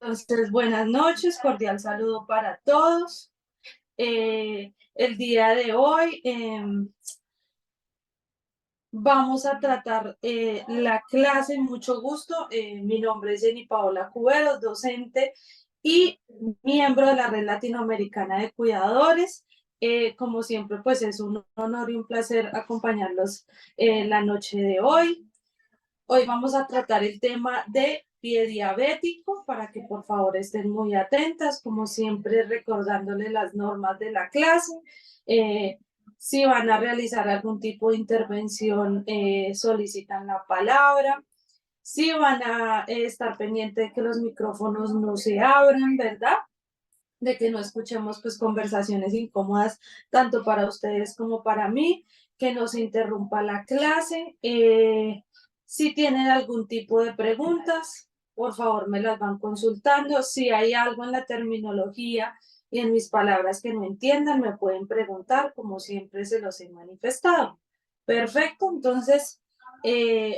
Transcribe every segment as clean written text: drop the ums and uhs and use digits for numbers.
Entonces, buenas noches, cordial saludo para todos. El día de hoy vamos a tratar la clase, mucho gusto. Mi nombre es Jenny Paola Cuberos, docente y miembro de la Red Latinoamericana de Cuidadores. Como siempre, pues es un honor y un placer acompañarlos la noche de hoy. Hoy vamos a tratar el tema de pie diabético para que por favor estén muy atentas, como siempre recordándole las normas de la clase. Eh, si van a realizar algún tipo de intervención, solicitan la palabra. Si van a estar pendientes de que los micrófonos no se abran, ¿verdad? De que no escuchemos pues conversaciones incómodas tanto para ustedes como para mí, que no se interrumpa la clase. Si tienen algún tipo de preguntas, por favor me las van consultando. Si hay algo en la terminología y en mis palabras que no entiendan, me pueden preguntar, como siempre se los he manifestado. Perfecto, entonces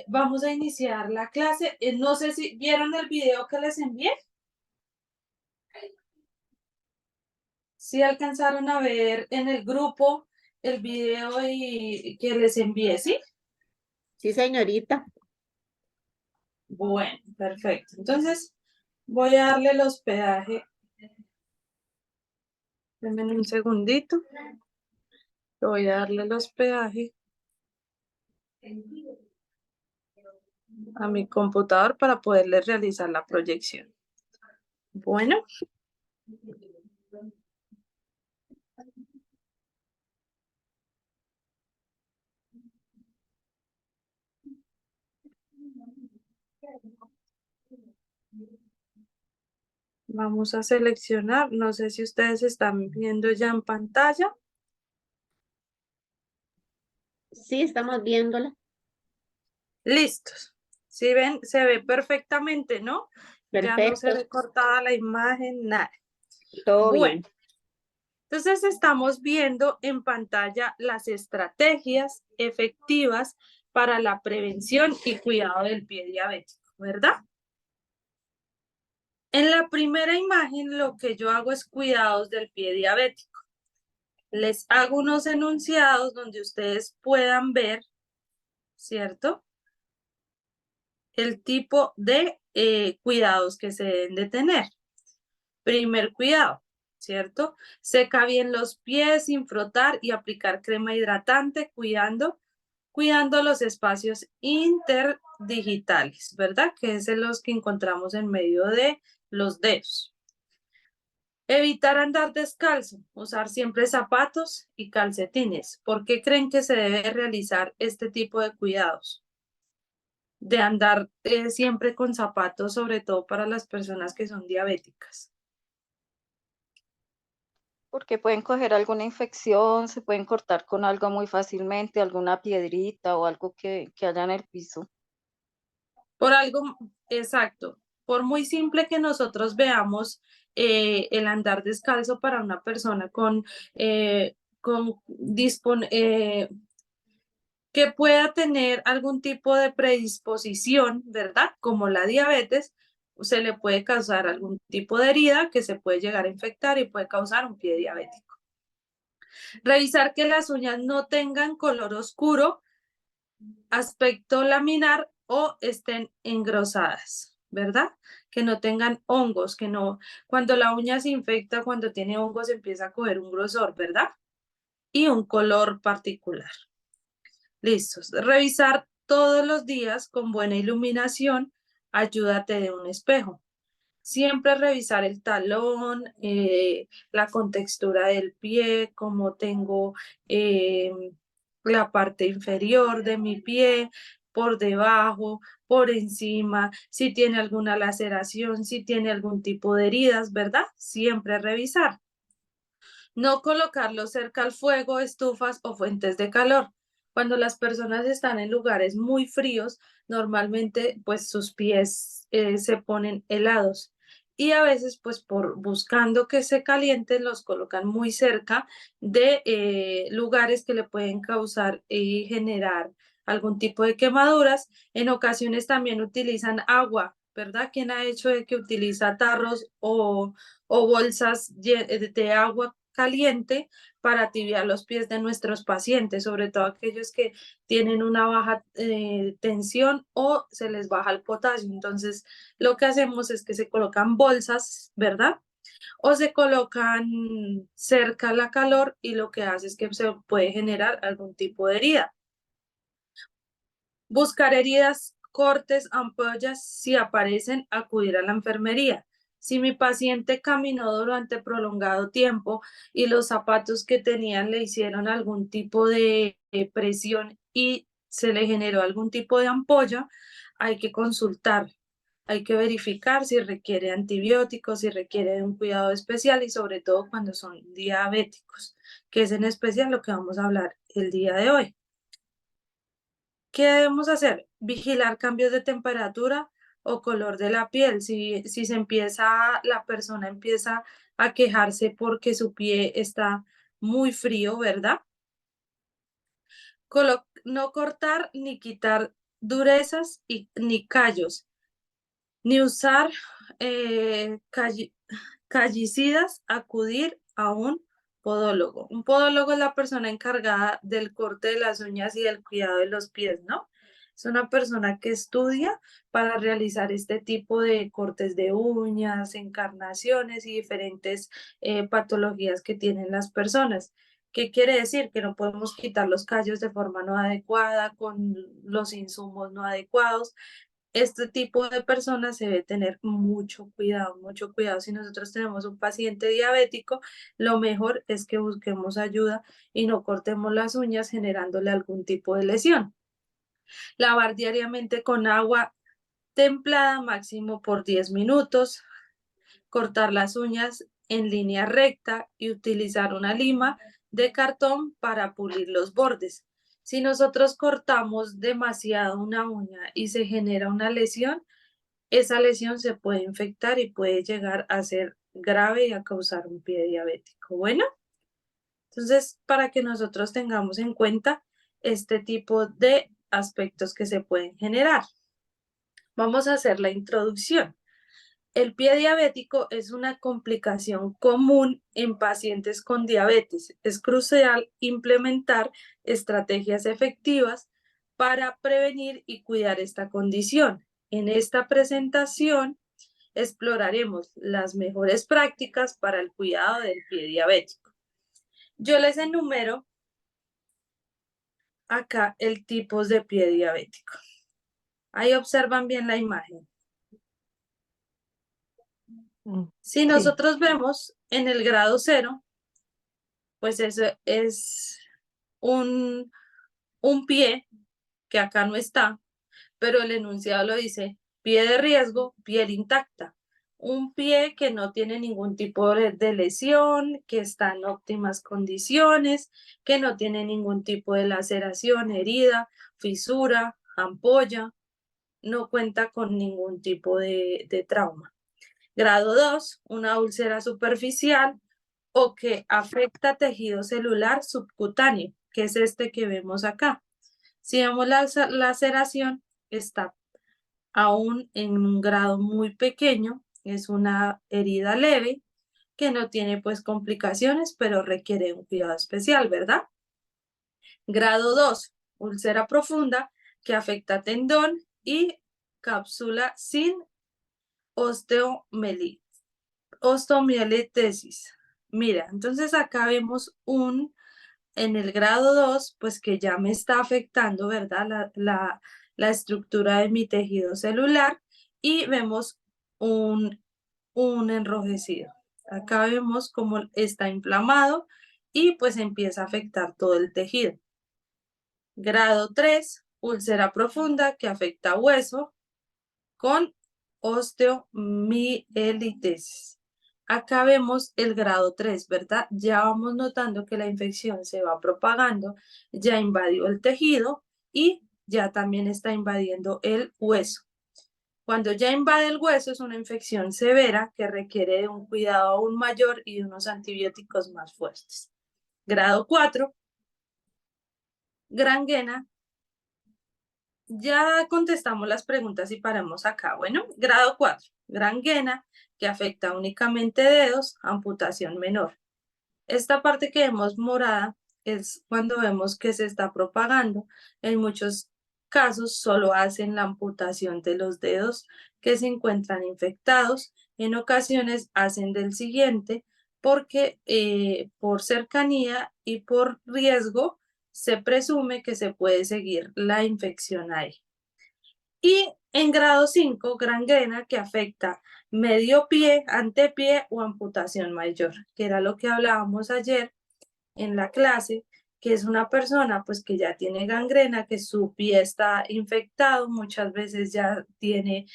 vamos a iniciar la clase. No sé si vieron el video que les envié. Si alcanzaron a ver en el grupo el video y que les envié, ¿sí? Sí, señorita. Bueno, perfecto. Entonces, voy a darle el hospedaje. Denme un segundito. Voy a darle el hospedaje a mi computador para poderle realizar la proyección. Bueno, vamos a seleccionar. No sé si ustedes están viendo ya en pantalla. Sí, estamos viéndola. Listos. Si ven, se ve perfectamente, ¿no? Ya no se Perfecto, ve cortada la imagen, nada. todo Bueno. bien. Entonces estamos viendo en pantalla las estrategias efectivas para la prevención y cuidado del pie diabético, ¿verdad? En la primera imagen lo que yo hago es cuidados del pie diabético. Les hago unos enunciados donde ustedes puedan ver, ¿cierto? El tipo de cuidados que se deben de tener. Primer cuidado, ¿cierto? Seca bien los pies sin frotar y aplicar crema hidratante, cuidando los espacios interdigitales, ¿verdad? Que es en los que encontramos en medio de los dedos. Evitar andar descalzo, usar siempre zapatos y calcetines. ¿Por qué creen que se debe realizar este tipo de cuidados? De andar siempre con zapatos, sobre todo para las personas que son diabéticas. Porque pueden coger alguna infección, se pueden cortar con algo muy fácilmente, alguna piedrita o algo que haya en el piso. Por algo exacto, por muy simple que nosotros veamos el andar descalzo para una persona con que pueda tener algún tipo de predisposición, ¿verdad? Como la diabetes, se le puede causar algún tipo de herida que se puede llegar a infectar y puede causar un pie diabético. Revisar que las uñas no tengan color oscuro, aspecto laminar o estén engrosadas, ¿verdad? Que no tengan hongos, que no, cuando la uña se infecta, cuando tiene hongos, empieza a coger un grosor, ¿verdad? Y un color particular. Listos. Revisar todos los días con buena iluminación, ayúdate de un espejo. Siempre revisar el talón, la contextura del pie, cómo tengo eh, la parte inferior de mi pie, por debajo, por encima, si tiene alguna laceración, si tiene algún tipo de heridas, ¿verdad? Siempre revisar. No colocarlo cerca al fuego, estufas o fuentes de calor. Cuando las personas están en lugares muy fríos, normalmente pues sus pies se ponen helados y a veces pues por buscando que se calienten los colocan muy cerca de lugares que le pueden causar y generar algún tipo de quemaduras. En ocasiones también utilizan agua, ¿verdad? ¿Quién ha hecho de que utiliza tarros o bolsas de agua caliente para tibiar los pies de nuestros pacientes, sobre todo aquellos que tienen una baja tensión o se les baja el potasio? Entonces, lo que hacemos es que se colocan bolsas, ¿verdad? O se colocan cerca a la calor y lo que hace es que se puede generar algún tipo de herida. Buscar heridas, cortes, ampollas, si aparecen, acudir a la enfermería. Si mi paciente caminó durante prolongado tiempo y los zapatos que tenían le hicieron algún tipo de presión y se le generó algún tipo de ampolla, hay que consultar, hay que verificar si requiere antibióticos, si requiere de un cuidado especial y sobre todo cuando son diabéticos, que es en especial lo que vamos a hablar el día de hoy. ¿Qué debemos hacer? Vigilar cambios de temperatura o color de la piel. Si la persona empieza a quejarse porque su pie está muy frío, ¿verdad? No cortar ni quitar durezas ni callos, ni usar callicidas, acudir a un podólogo. Un podólogo es la persona encargada del corte de las uñas y del cuidado de los pies, ¿no? Es una persona que estudia para realizar este tipo de cortes de uñas, encarnaciones y diferentes patologías que tienen las personas. ¿Qué quiere decir? Que no podemos quitar los callos de forma no adecuada, con los insumos no adecuados. Este tipo de personas se debe tener mucho cuidado, mucho cuidado. Si nosotros tenemos un paciente diabético, lo mejor es que busquemos ayuda y no cortemos las uñas generándole algún tipo de lesión. Lavar diariamente con agua templada, máximo por 10 minutos. Cortar las uñas en línea recta y utilizar una lima de cartón para pulir los bordes. Si nosotros cortamos demasiado una uña y se genera una lesión, esa lesión se puede infectar y puede llegar a ser grave y a causar un pie diabético. Bueno, entonces para que nosotros tengamos en cuenta este tipo de aspectos que se pueden generar. Vamos a hacer la introducción. El pie diabético es una complicación común en pacientes con diabetes. Es crucial implementar estrategias efectivas para prevenir y cuidar esta condición. En esta presentación exploraremos las mejores prácticas para el cuidado del pie diabético. Yo les enumero acá el tipo de pie diabético. Ahí observan bien la imagen. Si Sí. nosotros vemos en el grado 0, pues eso es un pie que acá no está, pero el enunciado lo dice: pie de riesgo, piel intacta. Un pie que no tiene ningún tipo de lesión, que está en óptimas condiciones, que no tiene ningún tipo de laceración, herida, fisura, ampolla, no cuenta con ningún tipo de trauma. Grado 2, una úlcera superficial o que afecta tejido celular subcutáneo, que es este que vemos acá. Si vemos la laceración, está aún en un grado muy pequeño, es una herida leve que no tiene pues complicaciones, pero requiere un cuidado especial, ¿verdad? Grado 2, úlcera profunda que afecta tendón y cápsula sin osteomielitesis. Mira, entonces acá vemos en el grado 2, pues que ya me está afectando, ¿verdad? La estructura de mi tejido celular y vemos un enrojecido. Acá vemos cómo está inflamado y pues empieza a afectar todo el tejido. Grado 3, úlcera profunda que afecta hueso con osteomielitesis. Acá vemos el grado 3, ¿verdad? Ya vamos notando que la infección se va propagando, ya invadió el tejido y ya también está invadiendo el hueso. Cuando ya invade el hueso es una infección severa que requiere de un cuidado aún mayor y de unos antibióticos más fuertes. Grado 4, gangrena ya contestamos las preguntas y paramos acá. Bueno, grado 4, gangrena que afecta únicamente dedos, amputación menor. Esta parte que vemos morada es cuando vemos que se está propagando. En muchos casos solo hacen la amputación de los dedos que se encuentran infectados. En ocasiones hacen del siguiente porque por cercanía y por riesgo se presume que se puede seguir la infección ahí. Y en grado 5, gangrena que afecta medio pie, antepié o amputación mayor, que era lo que hablábamos ayer en la clase, que es una persona pues que ya tiene gangrena, que su pie está infectado, muchas veces ya tiene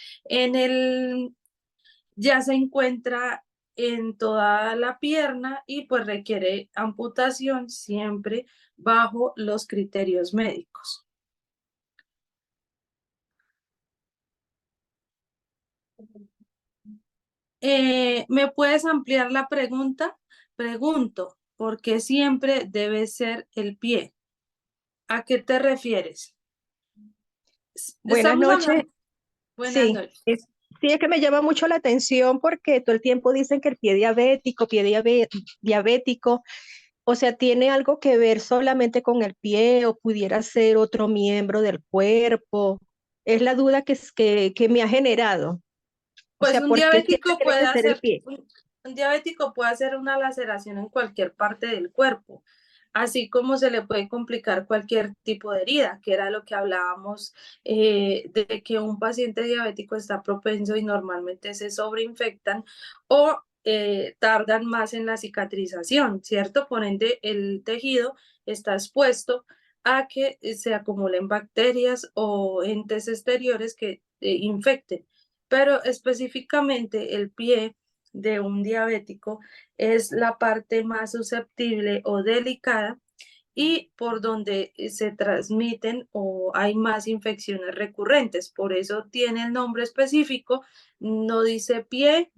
ya se encuentra en toda la pierna y pues requiere amputación siempre bajo los criterios médicos. ¿Me puedes ampliar la pregunta? Pregunto, ¿por qué siempre debe ser el pie? ¿A qué te refieres? Buenas Estamos noches. hablando. Buenas Sí, noches. sí, es que me llama mucho la atención porque todo el tiempo dicen que el diabético, o sea, tiene algo que ver solamente con el pie o pudiera ser otro miembro del cuerpo. Es la duda que me ha generado. O Pues sea, ¿por qué siempre tiene que ser el pie? un diabético puede hacer una laceración en cualquier parte del cuerpo, así como se le puede complicar cualquier tipo de herida, que era lo que hablábamos de que un paciente diabético está propenso y normalmente se sobreinfectan o tardan más en la cicatrización, ¿cierto? Por ende, el tejido está expuesto a que se acumulen bacterias o entes exteriores que infecten, pero específicamente el pie de un diabético es la parte más susceptible o delicada y por donde se transmiten o hay más infecciones recurrentes. Por eso tiene el nombre específico, no dice pie,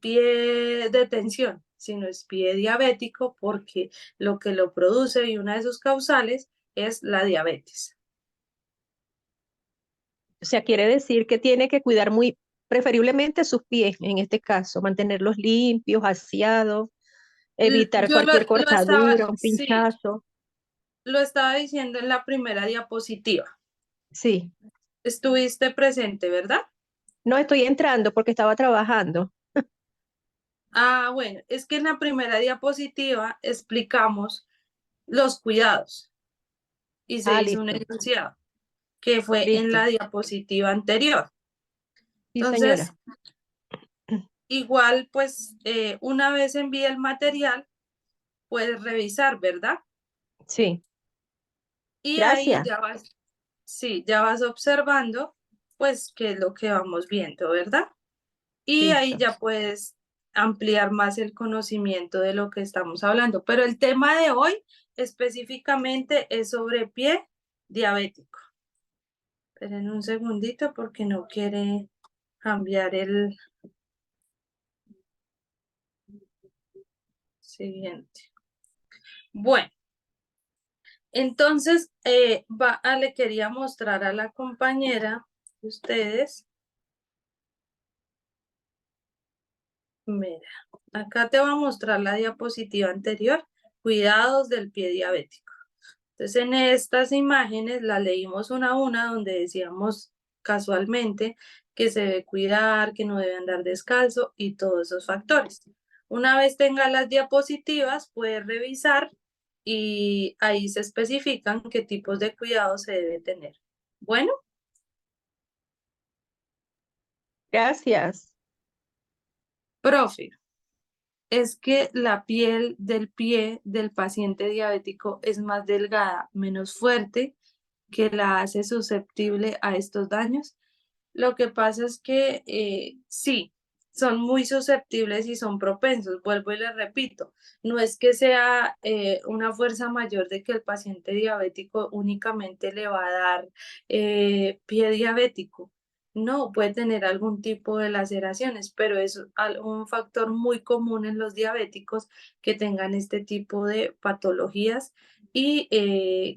pie de tensión, sino es pie diabético porque lo que lo produce y una de sus causales es la diabetes. O sea, quiere decir que tiene que cuidar muy, preferiblemente sus pies, en este caso, mantenerlos limpios, aseados, evitar Yo cualquier lo estaba, cortadura, un sí, pinchazo. lo estaba diciendo en la primera diapositiva. Sí, Estuviste presente, ¿verdad? no estoy entrando porque estaba trabajando. Ah, bueno, es que en la primera diapositiva explicamos los cuidados y se Ah, hizo un listo, enunciado que fue en listo. la diapositiva anterior. Sí, Entonces, señora. igual, pues, una vez envíe el material, puedes revisar, ¿verdad? Sí, Y ahí gracias. ya vas, sí, ya vas observando, pues, qué es lo que vamos viendo, ¿verdad? Y ahí Listo. ya puedes ampliar más el conocimiento de lo que estamos hablando. Pero el tema de hoy específicamente es sobre pie diabético. Esperen un segundito porque no quiere cambiar el siguiente. Bueno, entonces le quería mostrar a la compañera de ustedes. Mira, acá te voy a mostrar la diapositiva anterior, cuidados del pie diabético. Entonces, en estas imágenes las leímos una a una, donde decíamos casualmente que se debe cuidar, que no debe andar descalzo y todos esos factores. Una vez tenga las diapositivas, puedes revisar y ahí se especifican qué tipos de cuidados se debe tener. Bueno, Gracias. profe, es que la piel del pie del paciente diabético es más delgada, menos fuerte, que la hace susceptible a estos daños. Lo que pasa es que sí, son muy susceptibles y son propensos. Vuelvo y les repito, no es que sea una fuerza mayor de que el paciente diabético únicamente le va a dar pie diabético. No, puede tener algún tipo de laceraciones, pero es un factor muy común en los diabéticos que tengan este tipo de patologías y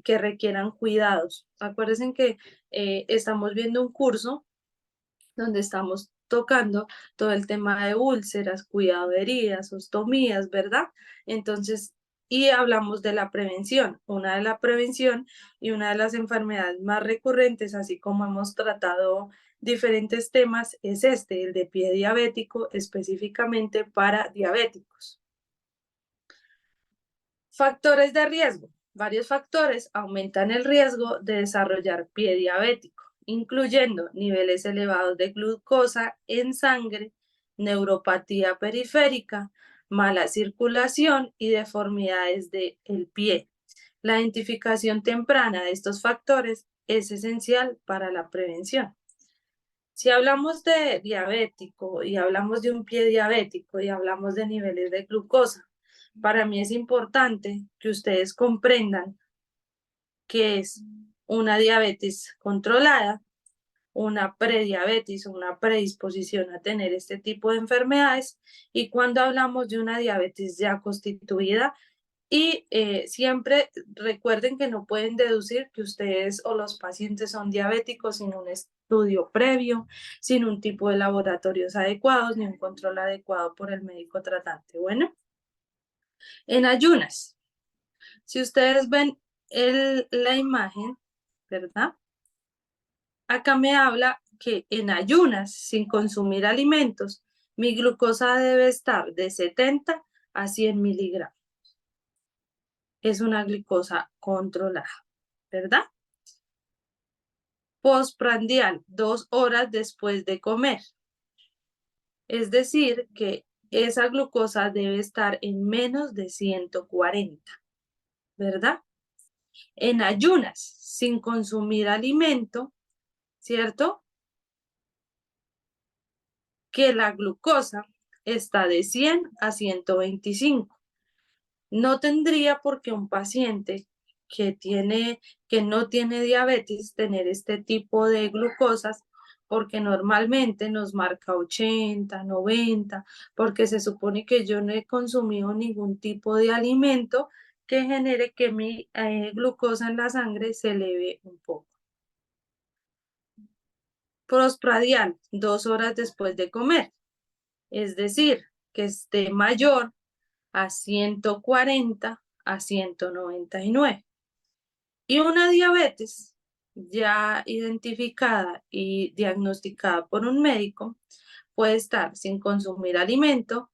que requieran cuidados. Acuérdense que estamos viendo un curso donde estamos tocando todo el tema de úlceras, cuidado de heridas, ostomías, ¿verdad? Entonces, y hablamos de la prevención. Una de la prevención y una de las enfermedades más recurrentes, así como hemos tratado diferentes temas, es este, el de pie diabético, específicamente para diabéticos. Factores de riesgo. Varios factores aumentan el riesgo de desarrollar pie diabético, incluyendo niveles elevados de glucosa en sangre, neuropatía periférica, mala circulación y deformidades del pie. La identificación temprana de estos factores es esencial para la prevención. Si hablamos de diabético y hablamos de un pie diabético y hablamos de niveles de glucosa, para mí es importante que ustedes comprendan que es una diabetes controlada, una prediabetes o una predisposición a tener este tipo de enfermedades, y cuando hablamos de una diabetes ya constituida, y siempre recuerden que no pueden deducir que ustedes o los pacientes son diabéticos sin un estudio previo, sin un tipo de laboratorios adecuados, ni un control adecuado por el médico tratante. Bueno, en ayunas, si ustedes ven la imagen, ¿verdad? Acá me habla que en ayunas, sin consumir alimentos, mi glucosa debe estar de 70 a 100 miligramos. Es una glucosa controlada, ¿verdad? Postprandial, 2 horas después de comer. Es decir, que esa glucosa debe estar en menos de 140, ¿verdad? En ayunas, sin consumir alimento, ¿cierto? Que la glucosa está de 100 a 125. No tendría por qué un paciente que no tiene diabetes tener este tipo de glucosas, porque normalmente nos marca 80, 90, porque se supone que yo no he consumido ningún tipo de alimento que genere que mi glucosa en la sangre se eleve un poco. Postprandial, 2 horas después de comer, es decir, que esté mayor a 140 a 199. Y una diabetes ya identificada y diagnosticada por un médico puede estar sin consumir alimento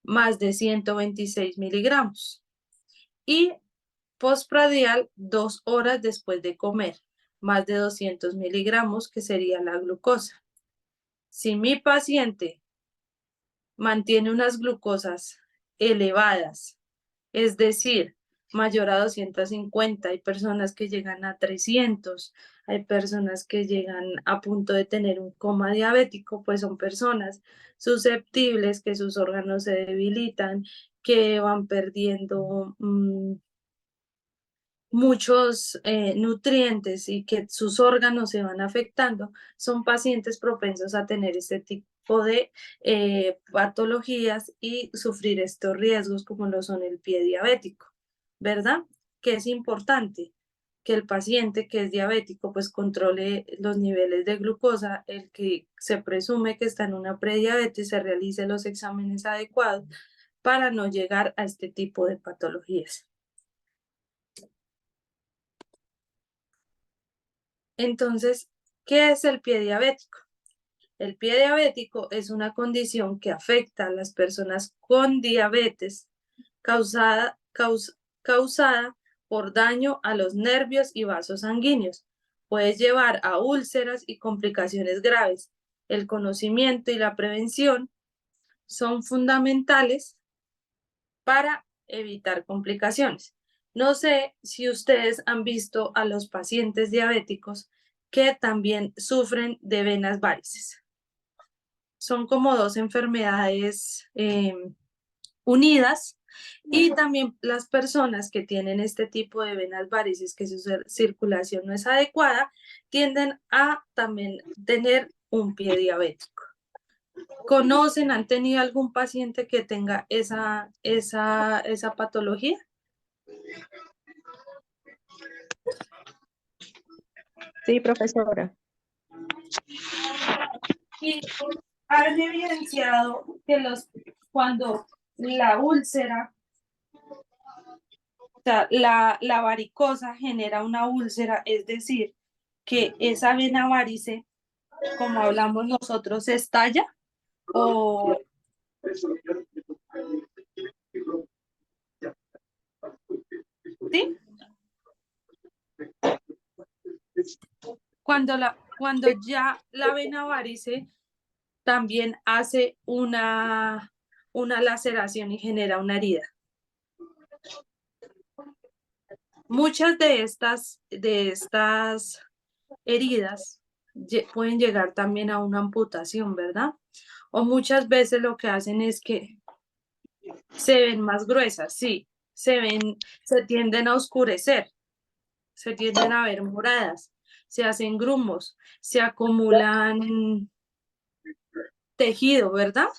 más de 126 miligramos y postprandial 2 horas después de comer más de 200 miligramos, que sería la glucosa. Si mi paciente mantiene unas glucosas elevadas, es decir, mayor a 250, hay personas que llegan a 300, hay personas que llegan a punto de tener un coma diabético, pues son personas susceptibles, que sus órganos se debilitan, que van perdiendo muchos nutrientes y que sus órganos se van afectando, son pacientes propensos a tener este tipo de patologías y sufrir estos riesgos como lo son el pie diabético, ¿verdad? Que es importante que el paciente que es diabético pues controle los niveles de glucosa, el que se presume que está en una prediabetes se realice los exámenes adecuados para no llegar a este tipo de patologías. Entonces, ¿qué es el pie diabético? El pie diabético es una condición que afecta a las personas con diabetes causada por daño a los nervios y vasos sanguíneos. Puede llevar a úlceras y complicaciones graves. El conocimiento y la prevención son fundamentales para evitar complicaciones. No sé si ustedes han visto a los pacientes diabéticos que también sufren de venas varices. Son como dos enfermedades unidas, y también las personas que tienen este tipo de venas varices, que su circulación no es adecuada, tienden a también tener un pie diabético. ¿Conocen, han tenido algún paciente que tenga esa patología? Sí, profesora. Y han evidenciado que cuando la úlcera, o sea, la varicosa genera una úlcera, es decir, que esa vena varice, como hablamos nosotros, estalla o ¿sí? Cuando ya la vena varice también hace una laceración y genera una herida. Muchas de estas heridas pueden llegar también a una amputación, ¿verdad? O muchas veces lo que hacen es que se ven más gruesas, sí, se tienden a oscurecer, se tienden a ver moradas, se hacen grumos, se acumulan tejido, ¿verdad?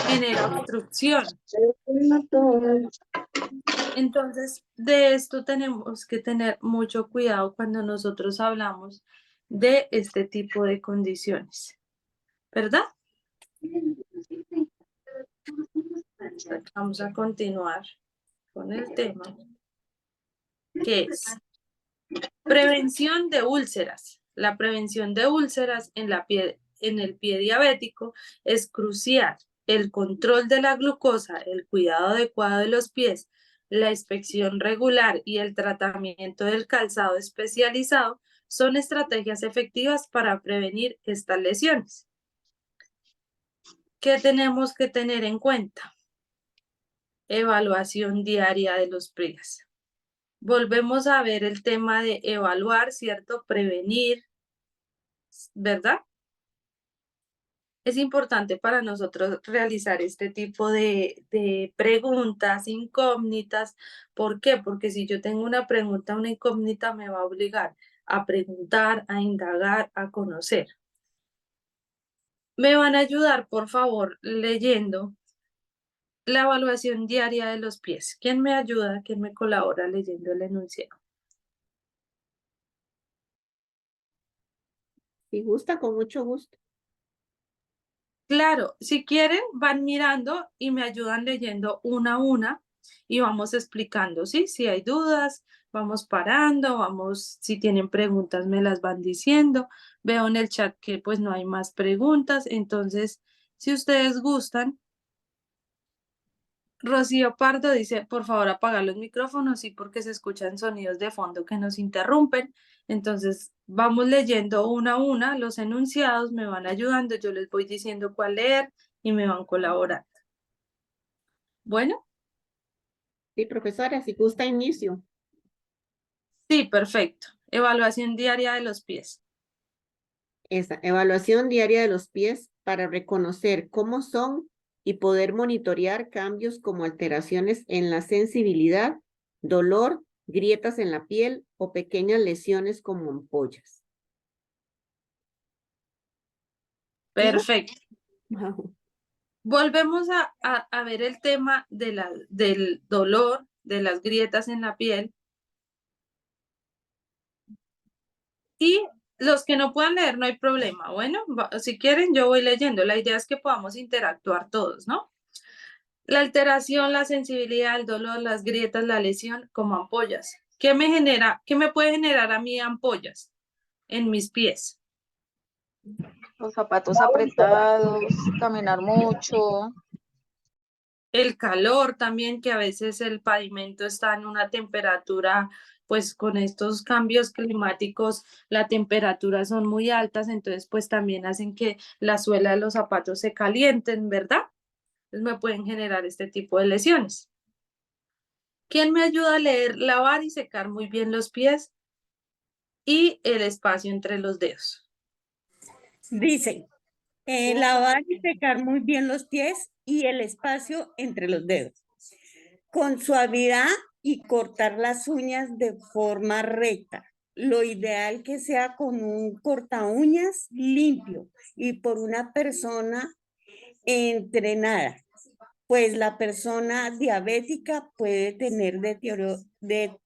Genera obstrucción. Entonces, de esto tenemos que tener mucho cuidado cuando nosotros hablamos de este tipo de condiciones, ¿verdad? Vamos a continuar con el tema, que es prevención de úlceras. La prevención de úlceras en el pie diabético es crucial. El control de la glucosa, el cuidado adecuado de los pies, la inspección regular y el tratamiento del calzado especializado son estrategias efectivas para prevenir estas lesiones. ¿Qué tenemos que tener en cuenta? Evaluación diaria de los pies. Volvemos a ver el tema de evaluar, ¿cierto? Prevenir, ¿verdad? Es importante para nosotros realizar este tipo de preguntas, incógnitas. ¿Por qué? Porque si yo tengo una pregunta, una incógnita, me va a obligar a preguntar, a indagar, a conocer. Me van a ayudar, por favor, leyendo la evaluación diaria de los pies. ¿Quién me ayuda? ¿Quién me colabora leyendo el enunciado? Si gusta, con mucho gusto. Claro, si quieren, van mirando y me ayudan leyendo una a una y vamos explicando, ¿sí? Si hay dudas, vamos parando, si tienen preguntas, me las van diciendo. Veo en el chat que pues no hay más preguntas, entonces, si ustedes gustan, Rocío Pardo dice, por favor, apagar los micrófonos, sí, porque se escuchan sonidos de fondo que nos interrumpen. Entonces, vamos leyendo una a una los enunciados, me van ayudando, yo les voy diciendo cuál leer y me van colaborando. Bueno, Sí, profesora, si gusta, inicio. sí, perfecto. Evaluación diaria de los pies. Esa, evaluación diaria de los pies para reconocer cómo son y poder monitorear cambios como alteraciones en la sensibilidad, dolor, grietas en la piel o pequeñas lesiones como ampollas. Perfecto. Wow. Volvemos a ver el tema del dolor, de las grietas en la piel. Y los que no puedan leer, no hay problema. Bueno, si quieren, yo voy leyendo. La idea es que podamos interactuar todos, ¿no? La alteración, la sensibilidad, el dolor, las grietas, la lesión, como ampollas. ¿Qué me puede generar a mí ampollas en mis pies? Los zapatos apretados, caminar mucho. El calor también, que a veces el pavimento está en una temperatura, pues con estos cambios climáticos, las temperaturas son muy altas, entonces pues también hacen que la suela de los zapatos se calienten, ¿verdad? Entonces me pueden generar este tipo de lesiones. ¿Quién me ayuda a leer, lavar y secar muy bien los pies y el espacio entre los dedos? Dice, Lavar y secar muy bien los pies y el espacio entre los dedos. Con suavidad y cortar las uñas de forma recta. Lo ideal que sea con un corta uñas limpio y por una persona entrenada, pues la persona diabética puede tener deterioro de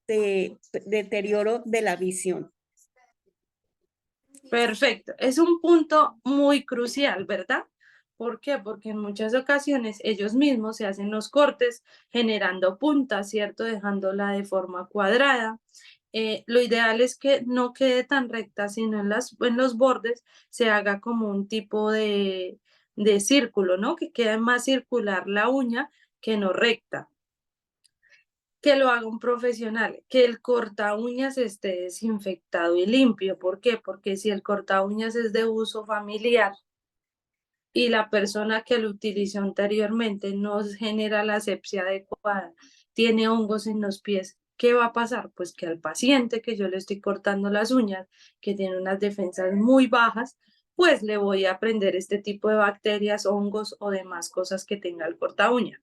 la visión. Perfecto. Es un punto muy crucial, ¿verdad? ¿Por qué? Porque en muchas ocasiones ellos mismos se hacen los cortes generando puntas, ¿cierto? Dejándola de forma cuadrada. Lo ideal es que no quede tan recta, sino en los bordes se haga como un tipo de círculo, ¿no? Que quede más circular la uña que no recta. Que lo haga un profesional, que el corta uñas esté desinfectado y limpio. ¿Por qué? Porque si el corta uñas es de uso familiar y la persona que lo utilizó anteriormente no genera la asepsia adecuada, tiene hongos en los pies, ¿qué va a pasar? Pues que al paciente que yo le estoy cortando las uñas, que tiene unas defensas muy bajas, pues le voy a prender este tipo de bacterias, hongos o demás cosas que tenga el corta uña.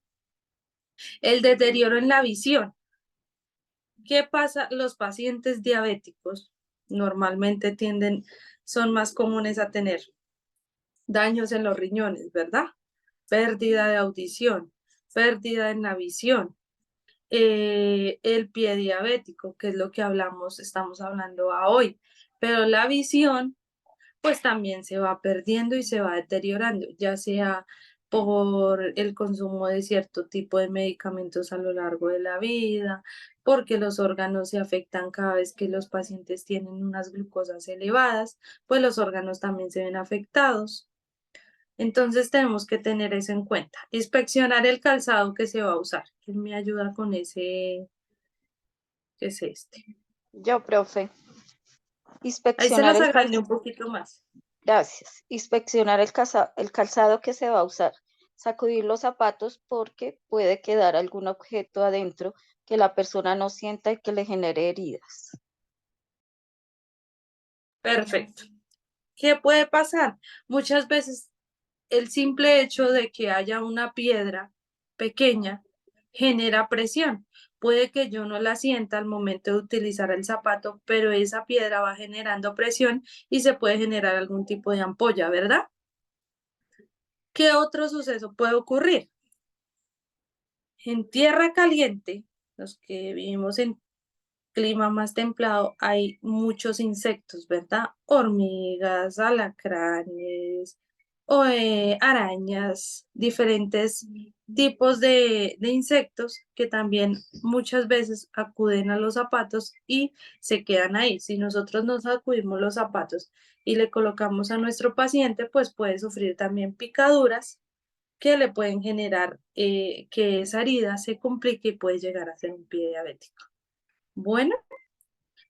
El deterioro en la visión. ¿Qué pasa? Los pacientes diabéticos normalmente son más comunes a tener daños en los riñones, ¿verdad? Pérdida de audición, pérdida en la visión, el pie diabético, que es lo que estamos hablando hoy, pero la visión pues también se va perdiendo y se va deteriorando, ya sea por el consumo de cierto tipo de medicamentos a lo largo de la vida, porque los órganos se afectan cada vez que los pacientes tienen unas glucosas elevadas, pues los órganos también se ven afectados. Entonces tenemos que tener eso en cuenta. Inspeccionar el calzado que se va a usar. ¿Quién me ayuda con ese? ¿Qué es este? Yo, profe. Ahí se Inspeccionar las el agrandé un calzado. poquito más. Gracias. Inspeccionar el calzado que se va a usar. Sacudir los zapatos porque puede quedar algún objeto adentro que la persona no sienta y que le genere heridas. Perfecto. ¿Qué puede pasar? Muchas veces el simple hecho de que haya una piedra pequeña genera presión. Puede que yo no la sienta al momento de utilizar el zapato, pero esa piedra va generando presión y se puede generar algún tipo de ampolla, ¿verdad? ¿Qué otro suceso puede ocurrir? En tierra caliente, los que vivimos en clima más templado, hay muchos insectos, ¿verdad? Hormigas, alacranes, arañas, diferentes tipos de insectos que también muchas veces acuden a los zapatos y se quedan ahí. Si nosotros nos sacudimos los zapatos y le colocamos a nuestro paciente, pues puede sufrir también picaduras que le pueden generar que esa herida se complique y puede llegar a ser un pie diabético. Bueno,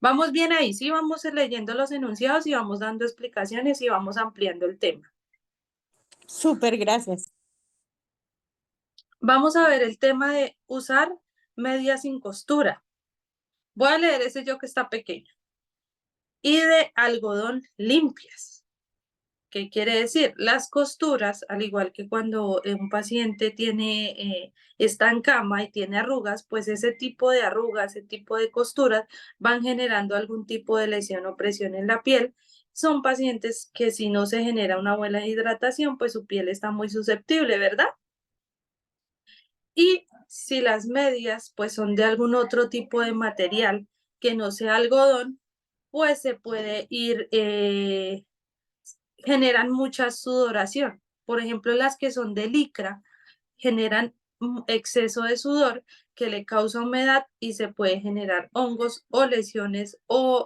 vamos bien ahí, sí, vamos leyendo los enunciados y vamos dando explicaciones y vamos ampliando el tema. Súper, gracias. Vamos a ver el tema de usar medias sin costura. Voy a leer ese yo que está pequeño. Y de algodón limpias. ¿Qué quiere decir? Las costuras, al igual que cuando un paciente está en cama y tiene arrugas, pues ese tipo de arrugas, ese tipo de costuras van generando algún tipo de lesión o presión en la piel. Son pacientes que si no se genera una buena hidratación, pues su piel está muy susceptible, ¿verdad? Y si las medias pues son de algún otro tipo de material que no sea algodón, pues se puede generan mucha sudoración. Por ejemplo, las que son de licra generan exceso de sudor que le causa humedad y se puede generar hongos o lesiones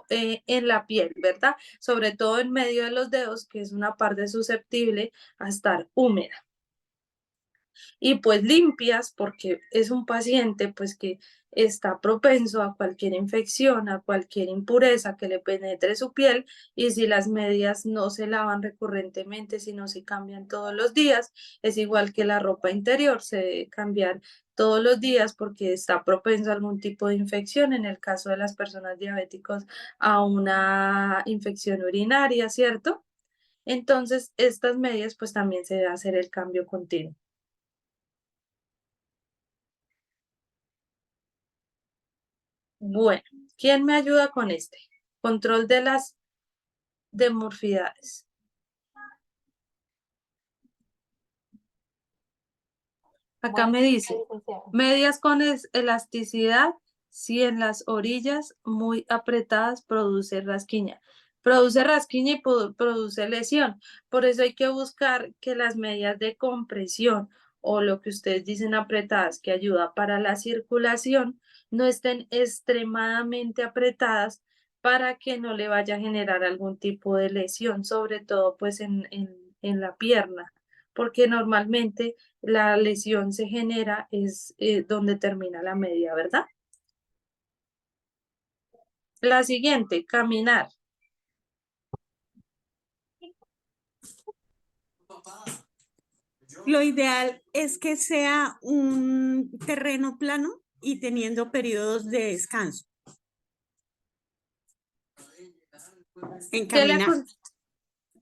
en la piel, ¿verdad? Sobre todo en medio de los dedos, que es una parte susceptible a estar húmeda. Y pues limpias porque es un paciente pues que está propenso a cualquier infección, a cualquier impureza que le penetre su piel y si las medias no se lavan recurrentemente, sino se cambian todos los días, es igual que la ropa interior, se debe cambiar todos los días porque está propenso a algún tipo de infección, en el caso de las personas diabéticas a una infección urinaria, ¿cierto? Entonces, estas medias pues también se debe hacer el cambio continuo. Bueno, ¿quién me ayuda con este? Control de las dimorfidades. Acá me dice, medias con elasticidad, si en las orillas muy apretadas produce rasquiña. Produce rasquiña y produce lesión. Por eso hay que buscar que las medias de compresión o lo que ustedes dicen apretadas, que ayuda para la circulación, no estén extremadamente apretadas para que no le vaya a generar algún tipo de lesión, sobre todo pues en la pierna, porque normalmente la lesión se genera es donde termina la media, ¿verdad? La siguiente, caminar. Lo ideal es que sea un terreno plano y teniendo periodos de descanso. En ¿Qué le caminar.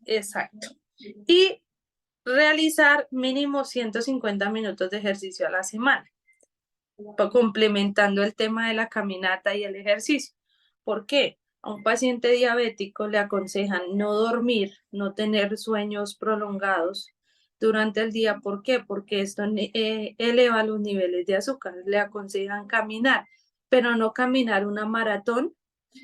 Exacto. Y realizar mínimo 150 minutos de ejercicio a la semana, complementando el tema de la caminata y el ejercicio. ¿Por qué? A un paciente diabético le aconsejan no dormir, no tener sueños prolongados durante el día. ¿Por qué? Porque esto eleva los niveles de azúcar. Le aconsejan caminar, pero no caminar una maratón,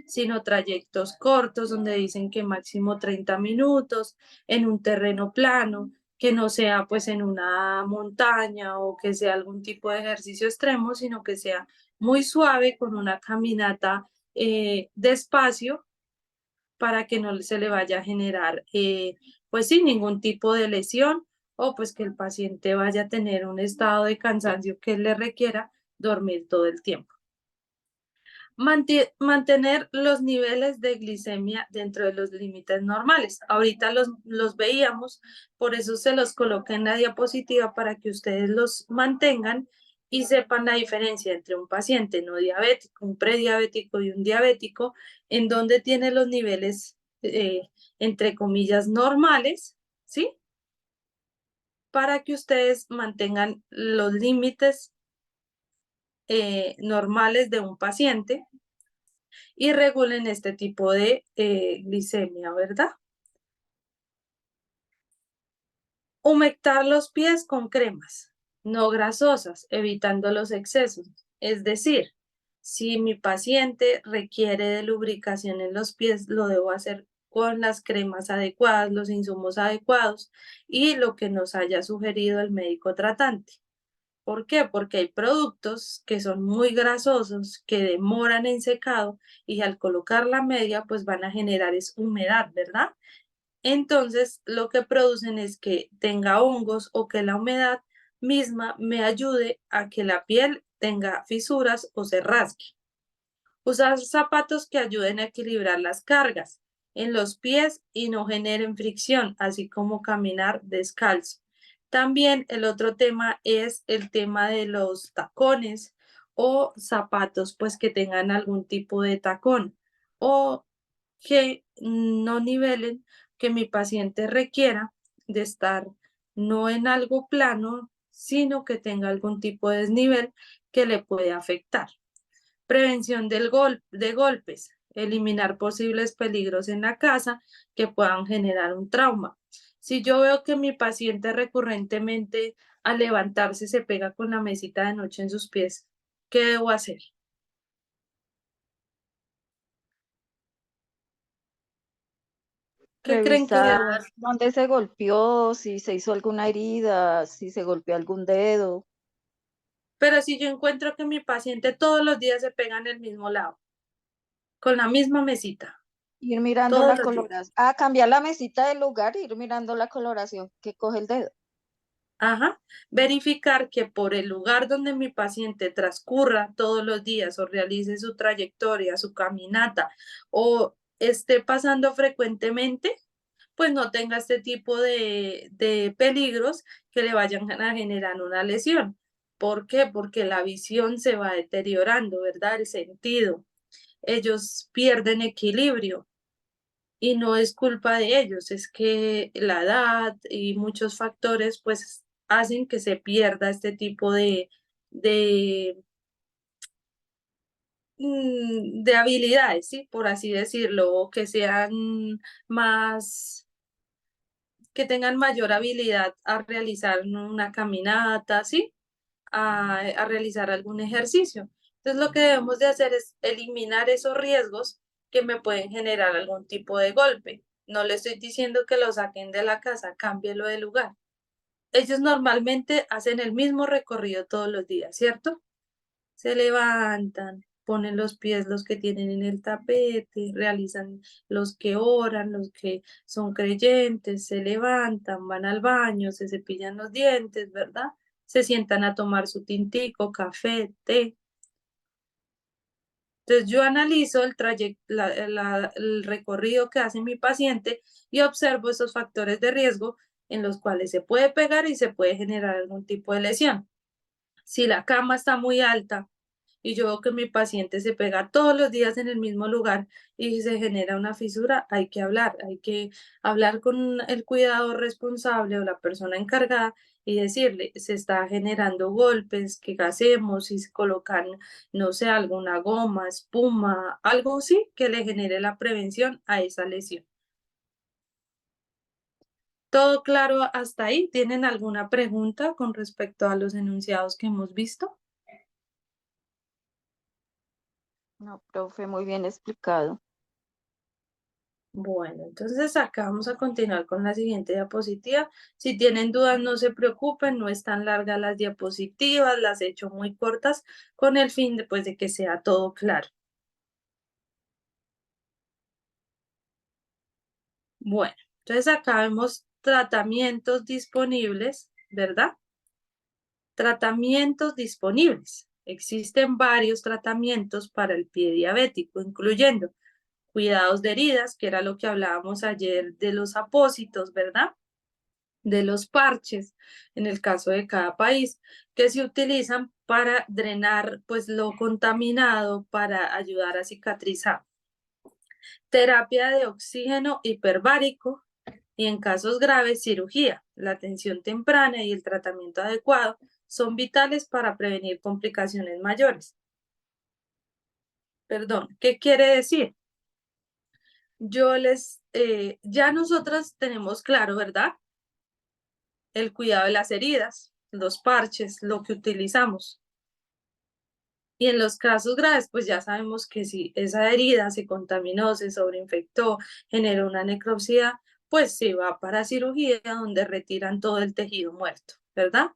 sino trayectos cortos donde dicen que máximo 30 minutos en un terreno plano, que no sea pues en una montaña o que sea algún tipo de ejercicio extremo, sino que sea muy suave con una caminata despacio para que no se le vaya a generar pues sin ningún tipo de lesión o pues que el paciente vaya a tener un estado de cansancio que le requiera dormir todo el tiempo. Mantener los niveles de glicemia dentro de los límites normales. Ahorita los veíamos, por eso se los coloqué en la diapositiva para que ustedes los mantengan y sepan la diferencia entre un paciente no diabético, un prediabético y un diabético, en donde tiene los niveles, entre comillas, normales, ¿sí? Para que ustedes mantengan los límites normales de un paciente y regulen este tipo de glicemia, ¿verdad? Humectar los pies con cremas, no grasosas, evitando los excesos. Es decir, si mi paciente requiere de lubricación en los pies, lo debo hacer con las cremas adecuadas, los insumos adecuados y lo que nos haya sugerido el médico tratante. ¿Por qué? Porque hay productos que son muy grasosos, que demoran en secado y al colocar la media, pues van a generar es humedad, ¿verdad? Entonces, lo que producen es que tenga hongos o que la humedad misma me ayude a que la piel tenga fisuras o se rasgue. Usar zapatos que ayuden a equilibrar las cargas en los pies y no generen fricción, así como caminar descalzo. También el otro tema es el tema de los tacones o zapatos, pues que tengan algún tipo de tacón o que no nivelen, que mi paciente requiera de estar no en algo plano, sino que tenga algún tipo de desnivel que le puede afectar. Prevención de golpes, eliminar posibles peligros en la casa que puedan generar un trauma. Si yo veo que mi paciente recurrentemente al levantarse se pega con la mesita de noche en sus pies, ¿qué debo hacer? ¿Qué creen que debo Revisar hacer? dónde se golpeó, si se hizo alguna herida, si se golpeó algún dedo. Pero si yo encuentro que mi paciente todos los días se pega en el mismo lado, con la misma mesita, Ir mirando todos la los días. coloración. Cambiar la mesita del lugar, ir mirando la coloración que coge el dedo. Ajá. Verificar que por el lugar donde mi paciente transcurra todos los días o realice su trayectoria, su caminata o esté pasando frecuentemente, pues no tenga este tipo de peligros que le vayan a generar una lesión. ¿Por qué? Porque la visión se va deteriorando, ¿verdad? El sentido. Ellos pierden equilibrio. y no es culpa de ellos, es que la edad y muchos factores pues hacen que se pierda este tipo de, de habilidades, ¿sí? Por así decirlo, o que sean más, que tengan mayor habilidad a realizar una caminata, ¿sí? A realizar algún ejercicio. Entonces lo que debemos de hacer es eliminar esos riesgos que me pueden generar algún tipo de golpe. No le estoy diciendo que lo saquen de la casa, cámbielo de lugar. Ellos normalmente hacen el mismo recorrido todos los días, ¿cierto? Se levantan, ponen los pies los que tienen en el tapete, realizan los que oran, los que son creyentes, se levantan, van al baño, se cepillan los dientes, ¿verdad? Se sientan a tomar su tintico, café, té. Entonces yo analizo el trayecto, el recorrido que hace mi paciente y observo esos factores de riesgo en los cuales se puede pegar y se puede generar algún tipo de lesión. Si la cama está muy alta y yo veo que mi paciente se pega todos los días en el mismo lugar y se genera una fisura, hay que hablar con el cuidador responsable o la persona encargada y decirle, se está generando golpes, ¿qué hacemos? Si se colocan, no sé, alguna goma, espuma, algo así que le genere la prevención a esa lesión. ¿Todo claro hasta ahí? ¿Tienen alguna pregunta con respecto a los enunciados que hemos visto? No, profe, muy bien explicado. Bueno, entonces acá vamos a continuar con la siguiente diapositiva. Si tienen dudas, no se preocupen, no están largas las diapositivas, las he hecho muy cortas con el fin de, pues, de que sea todo claro. Bueno, entonces acá vemos tratamientos disponibles, ¿verdad? Tratamientos disponibles. Existen varios tratamientos para el pie diabético, incluyendo cuidados de heridas, que era lo que hablábamos ayer de los apósitos, ¿verdad? De los parches, en el caso de cada país, que se utilizan para drenar pues lo contaminado, para ayudar a cicatrizar. Terapia de oxígeno hiperbárico y en casos graves cirugía. La atención temprana y el tratamiento adecuado son vitales para prevenir complicaciones mayores. Perdón, ¿qué quiere decir? Ya nosotras tenemos claro, ¿verdad? El cuidado de las heridas, los parches, lo que utilizamos. Y en los casos graves, pues ya sabemos que si esa herida se contaminó, se sobreinfectó, generó una necropsia, pues se va para cirugía donde retiran todo el tejido muerto, ¿verdad?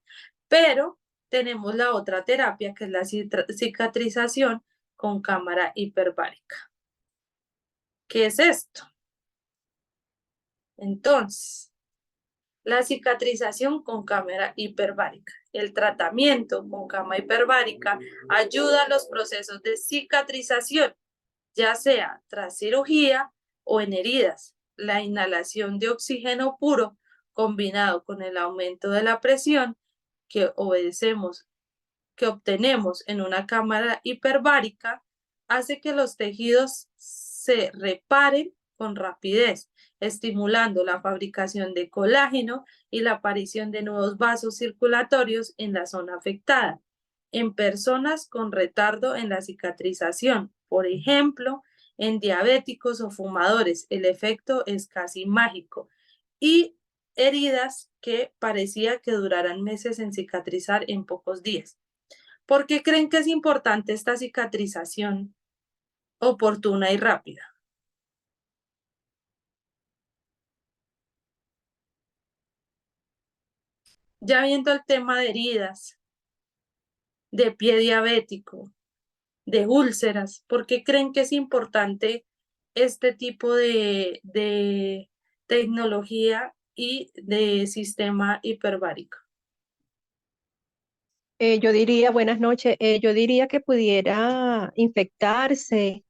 Pero tenemos la otra terapia que es la cicatrización con cámara hiperbárica. ¿Qué es esto? Entonces, la cicatrización con cámara hiperbárica. El tratamiento con cámara hiperbárica ayuda a los procesos de cicatrización, ya sea tras cirugía o en heridas. La inhalación de oxígeno puro combinado con el aumento de la presión que obtenemos en una cámara hiperbárica hace que los tejidos se reparen con rapidez, estimulando la fabricación de colágeno y la aparición de nuevos vasos circulatorios en la zona afectada. En personas con retardo en la cicatrización, por ejemplo, en diabéticos o fumadores, el efecto es casi mágico. Y heridas que parecía que duraran meses en cicatrizar en pocos días. ¿Por qué creen que es importante esta cicatrización oportuna y rápida? Ya viendo el tema de heridas, de pie diabético, de úlceras, ¿por qué creen que es importante este tipo de tecnología y de sistema hiperbárico? Yo diría, buenas noches, yo diría que pudiera infectarse.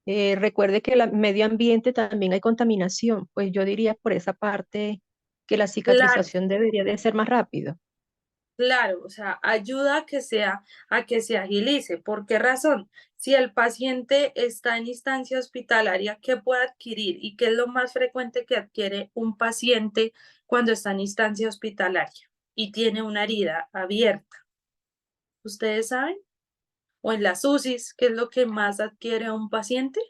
Recuerde que el medio ambiente también hay contaminación, pues yo diría por esa parte que la Claro, cicatrización debería de ser más rápido. Claro, o sea, ayuda a que se agilice. ¿Por qué razón? Si el paciente está en instancia hospitalaria, ¿qué puede adquirir? ¿Y qué es lo más frecuente que adquiere un paciente cuando está en instancia hospitalaria y tiene una herida abierta? ¿Ustedes saben? O en las UCIs, ¿qué es lo que más adquiere un paciente?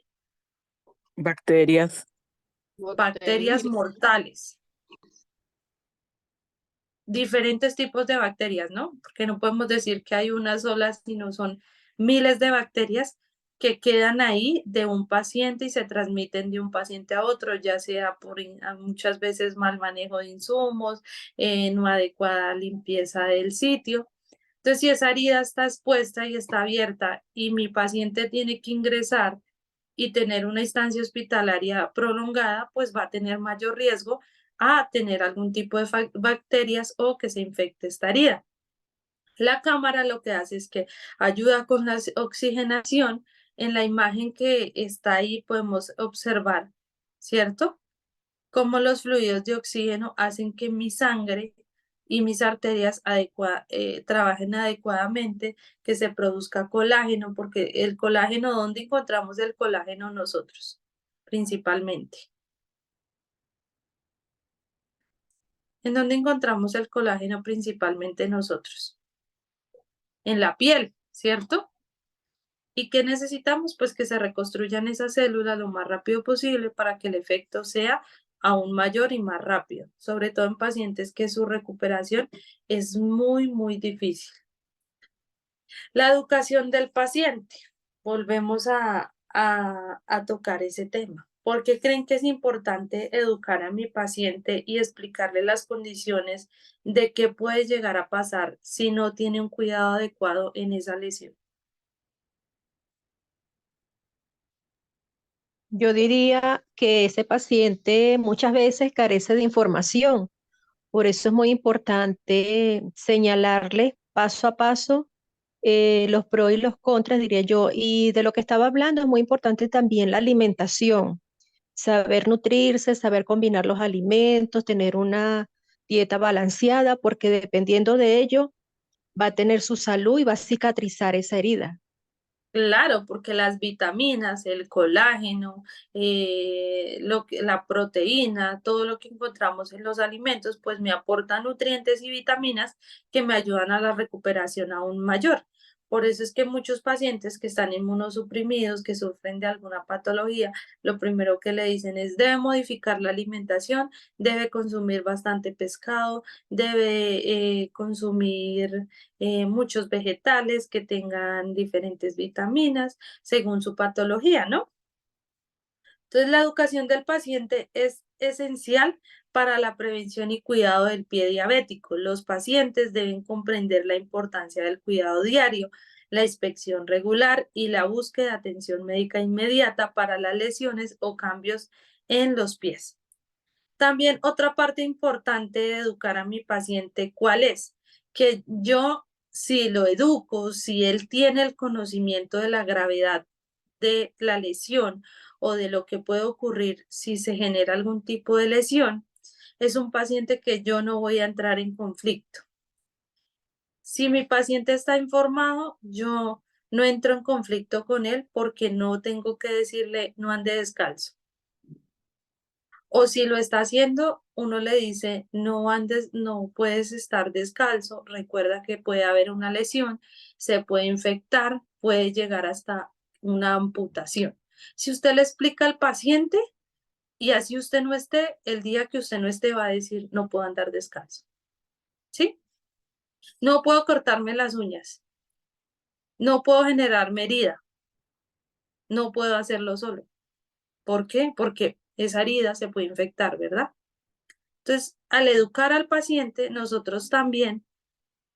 Bacterias. Bacterias mortales. Diferentes tipos de bacterias, ¿no? Porque no podemos decir que hay una sola, sino son miles de bacterias que quedan ahí de un paciente y se transmiten de un paciente a otro, ya sea por muchas veces mal manejo de insumos, no adecuada limpieza del sitio. Entonces, si esa herida está expuesta y está abierta y mi paciente tiene que ingresar y tener una instancia hospitalaria prolongada, pues va a tener mayor riesgo a tener algún tipo de bacterias o que se infecte esta herida. La cámara lo que hace es que ayuda con la oxigenación. En la imagen que está ahí podemos observar, ¿cierto? Cómo los fluidos de oxígeno hacen que mi sangre y mis arterias trabajen adecuadamente, que se produzca colágeno, porque el colágeno, ¿dónde encontramos el colágeno nosotros? Principalmente. ¿En dónde encontramos el colágeno principalmente nosotros? En la piel, ¿cierto? ¿Y qué necesitamos? Pues que se reconstruyan esas células lo más rápido posible para que el efecto sea aún mayor y más rápido, sobre todo en pacientes que su recuperación es muy, muy difícil. La educación del paciente. Volvemos a tocar ese tema. ¿Por qué creen que es importante educar a mi paciente y explicarle las condiciones de qué puede llegar a pasar si no tiene un cuidado adecuado en esa lesión? Yo diría que ese paciente muchas veces carece de información. Por eso es muy importante señalarle paso a paso los pros y los contras, diría yo. Y de lo que estaba hablando es muy importante también la alimentación, saber nutrirse, saber combinar los alimentos, tener una dieta balanceada, porque dependiendo de ello va a tener su salud y va a cicatrizar esa herida. Claro, porque las vitaminas, el colágeno, la proteína, todo lo que encontramos en los alimentos, pues me aportan nutrientes y vitaminas que me ayudan a la recuperación aún mayor. Por eso es que muchos pacientes que están inmunosuprimidos, que sufren de alguna patología, lo primero que le dicen es debe modificar la alimentación, debe consumir bastante pescado, debe consumir muchos vegetales que tengan diferentes vitaminas según su patología, ¿no? Entonces, la educación del paciente es esencial para la prevención y cuidado del pie diabético. Los pacientes deben comprender la importancia del cuidado diario, la inspección regular y la búsqueda de atención médica inmediata para las lesiones o cambios en los pies. También otra parte importante de educar a mi paciente, ¿cuál es? Que yo, si lo educo, si él tiene el conocimiento de la gravedad de la lesión o de lo que puede ocurrir si se genera algún tipo de lesión, es un paciente que yo no voy a entrar en conflicto. Si mi paciente está informado, yo no entro en conflicto con él porque no tengo que decirle no ande descalzo. O si lo está haciendo, uno le dice, no andes, no puedes estar descalzo, recuerda que puede haber una lesión, se puede infectar, puede llegar hasta una amputación. Si usted le explica al paciente y así usted no esté, el día que usted no esté va a decir, no puedo andar descalzo. ¿Sí? No puedo cortarme las uñas, no puedo generarme herida, no puedo hacerlo solo. ¿Por qué? Porque esa herida se puede infectar, ¿verdad? Entonces, al educar al paciente, nosotros también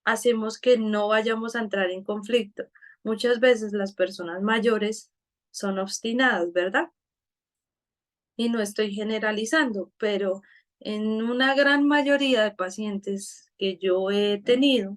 hacemos que no vayamos a entrar en conflicto. Muchas veces las personas mayores son obstinadas, ¿verdad? Y no estoy generalizando, pero en una gran mayoría de pacientes que yo he tenido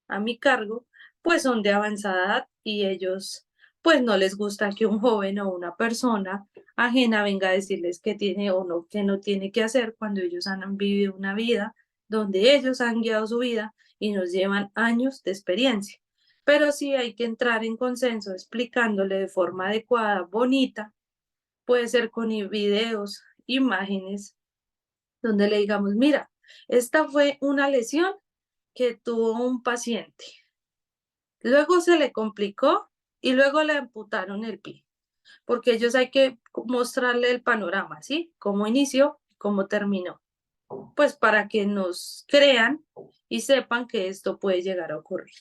a mi cargo, pues son de avanzada edad y ellos pues no les gusta que un joven o una persona ajena venga a decirles qué tiene o no, qué no tiene que hacer cuando ellos han vivido una vida donde ellos han guiado su vida y nos llevan años de experiencia. Pero sí hay que entrar en consenso explicándole de forma adecuada, bonita, puede ser con videos, imágenes, donde le digamos, mira, esta fue una lesión que tuvo un paciente. Luego se le complicó y luego le amputaron el pie, porque ellos hay que mostrarle el panorama, ¿sí? Cómo inició, cómo terminó, pues para que nos crean y sepan que esto puede llegar a ocurrir.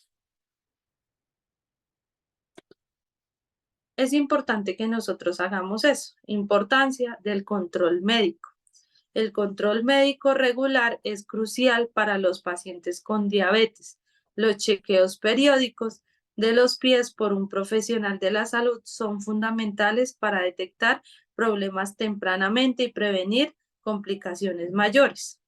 Es importante que nosotros hagamos eso, importancia del control médico. El control médico regular es crucial para los pacientes con diabetes. Los chequeos periódicos de los pies por un profesional de la salud son fundamentales para detectar problemas tempranamente y prevenir complicaciones mayores.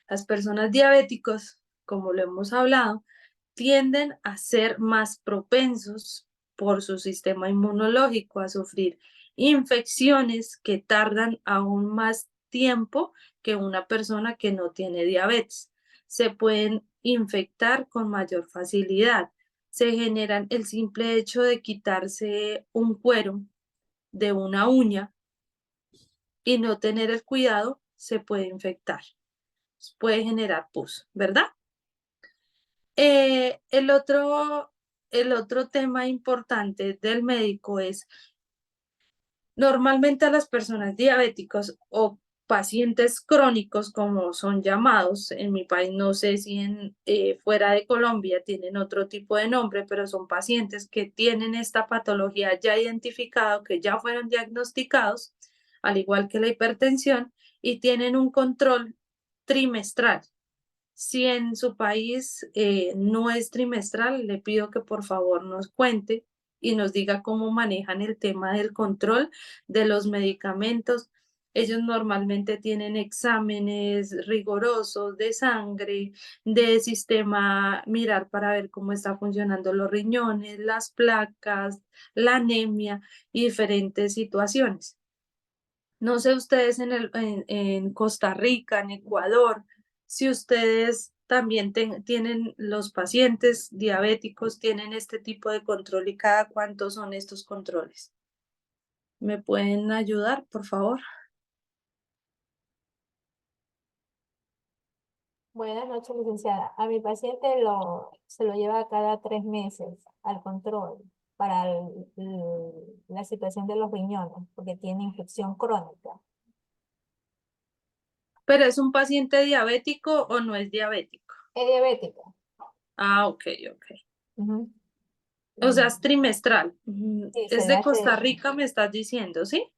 Las personas diabéticas, como lo hemos hablado, tienden a ser más propensos por su sistema inmunológico a sufrir infecciones que tardan aún más tiempo que una persona que no tiene diabetes. Se pueden infectar con mayor facilidad. Se generan el simple hecho de quitarse un cuero de una uña y no tener el cuidado, se puede infectar. Puede generar pus, ¿verdad? Eh, el otro, el otro tema importante del médico es, normalmente a las personas diabéticas o pacientes crónicos, como son llamados, en mi país no sé si fuera de Colombia tienen otro tipo de nombre, pero son pacientes que tienen esta patología ya identificado, que ya fueron diagnosticados, al igual que la hipertensión, y tienen un control trimestral. Si en su país no es trimestral, le pido que por favor nos cuente y nos diga cómo manejan el tema del control de los medicamentos. Ellos normalmente tienen exámenes rigurosos de sangre, de sistema, mirar para ver cómo está funcionando los riñones, las placas, la anemia y diferentes situaciones. No sé ustedes en Costa Rica, en Ecuador, si ustedes también tienen los pacientes diabéticos, tienen este tipo de control y cada cuánto son estos controles. ¿Me pueden ayudar, por favor? Buenas noches, licenciada. A mi paciente se lo lleva cada 3 meses al control para la situación de los riñones, porque tiene infección crónica. ¿Pero es un paciente diabético o no es diabético? Es diabética. Ah, ok, ok. Ujú. O sea, es trimestral. Sí, se Es le de hace Costa Rica, me estás diciendo, ¿sí?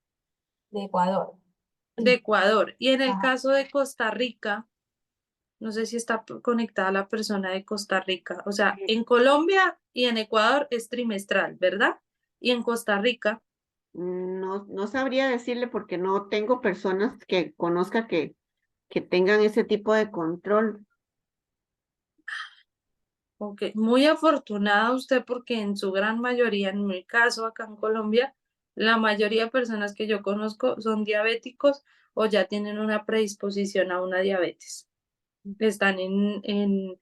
de Ecuador. De Ecuador. Y en el Ajá. caso de Costa Rica, no sé si está conectada la persona de Costa Rica. O sea, en Colombia y en Ecuador es trimestral, ¿verdad? Y en Costa Rica, No, no sabría decirle porque no tengo personas que conozca que tengan ese tipo de control. ok, muy afortunada usted porque en su gran mayoría, en mi caso acá en Colombia, la mayoría de personas que yo conozco son diabéticos o ya tienen una predisposición a una diabetes. Están en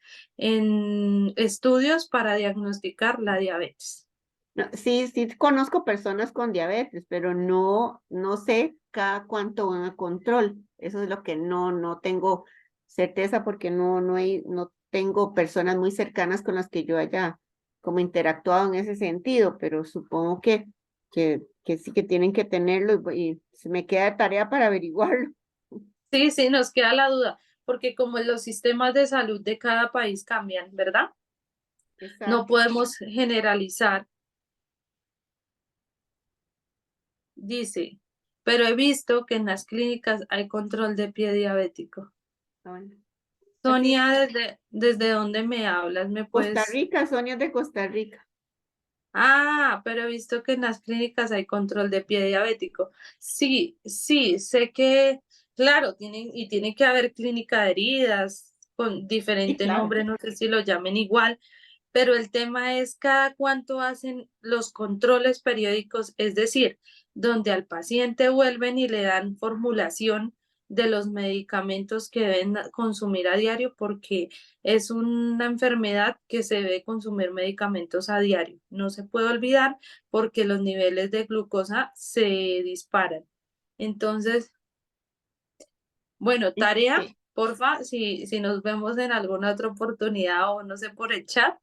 estudios para diagnosticar la diabetes. No, sí, sí conozco personas con diabetes, pero no sé cada cuánto van a control. Eso es lo que no tengo certeza porque no tengo personas muy cercanas con las que yo haya como interactuado en ese sentido, pero supongo que sí que tienen que tenerlo y se me queda de tarea para averiguarlo. Sí, sí, nos queda la duda, porque como los sistemas de salud de cada país cambian, ¿verdad? No Exacto. podemos generalizar, dice, pero he visto que en las clínicas hay control de pie diabético. Bueno, así, Sonia, ¿desde dónde me hablas? ¿Me Costa puedes? Rica, Sonia es de Costa Rica. Ah, pero he visto que en las clínicas hay control de pie diabético. Sí, sí, sé que, claro, tiene que haber clínica de heridas con Sí, diferente claro. nombre, no sé si lo llamen igual, pero el tema es cada cuánto hacen los controles periódicos, es decir, donde al paciente vuelven y le dan formulación de los medicamentos que deben consumir a diario, porque es una enfermedad que se debe consumir medicamentos a diario. No se puede olvidar porque los niveles de glucosa se disparan. Entonces, bueno, tarea, Este, porfa, si nos vemos en alguna otra oportunidad o no sé por el chat,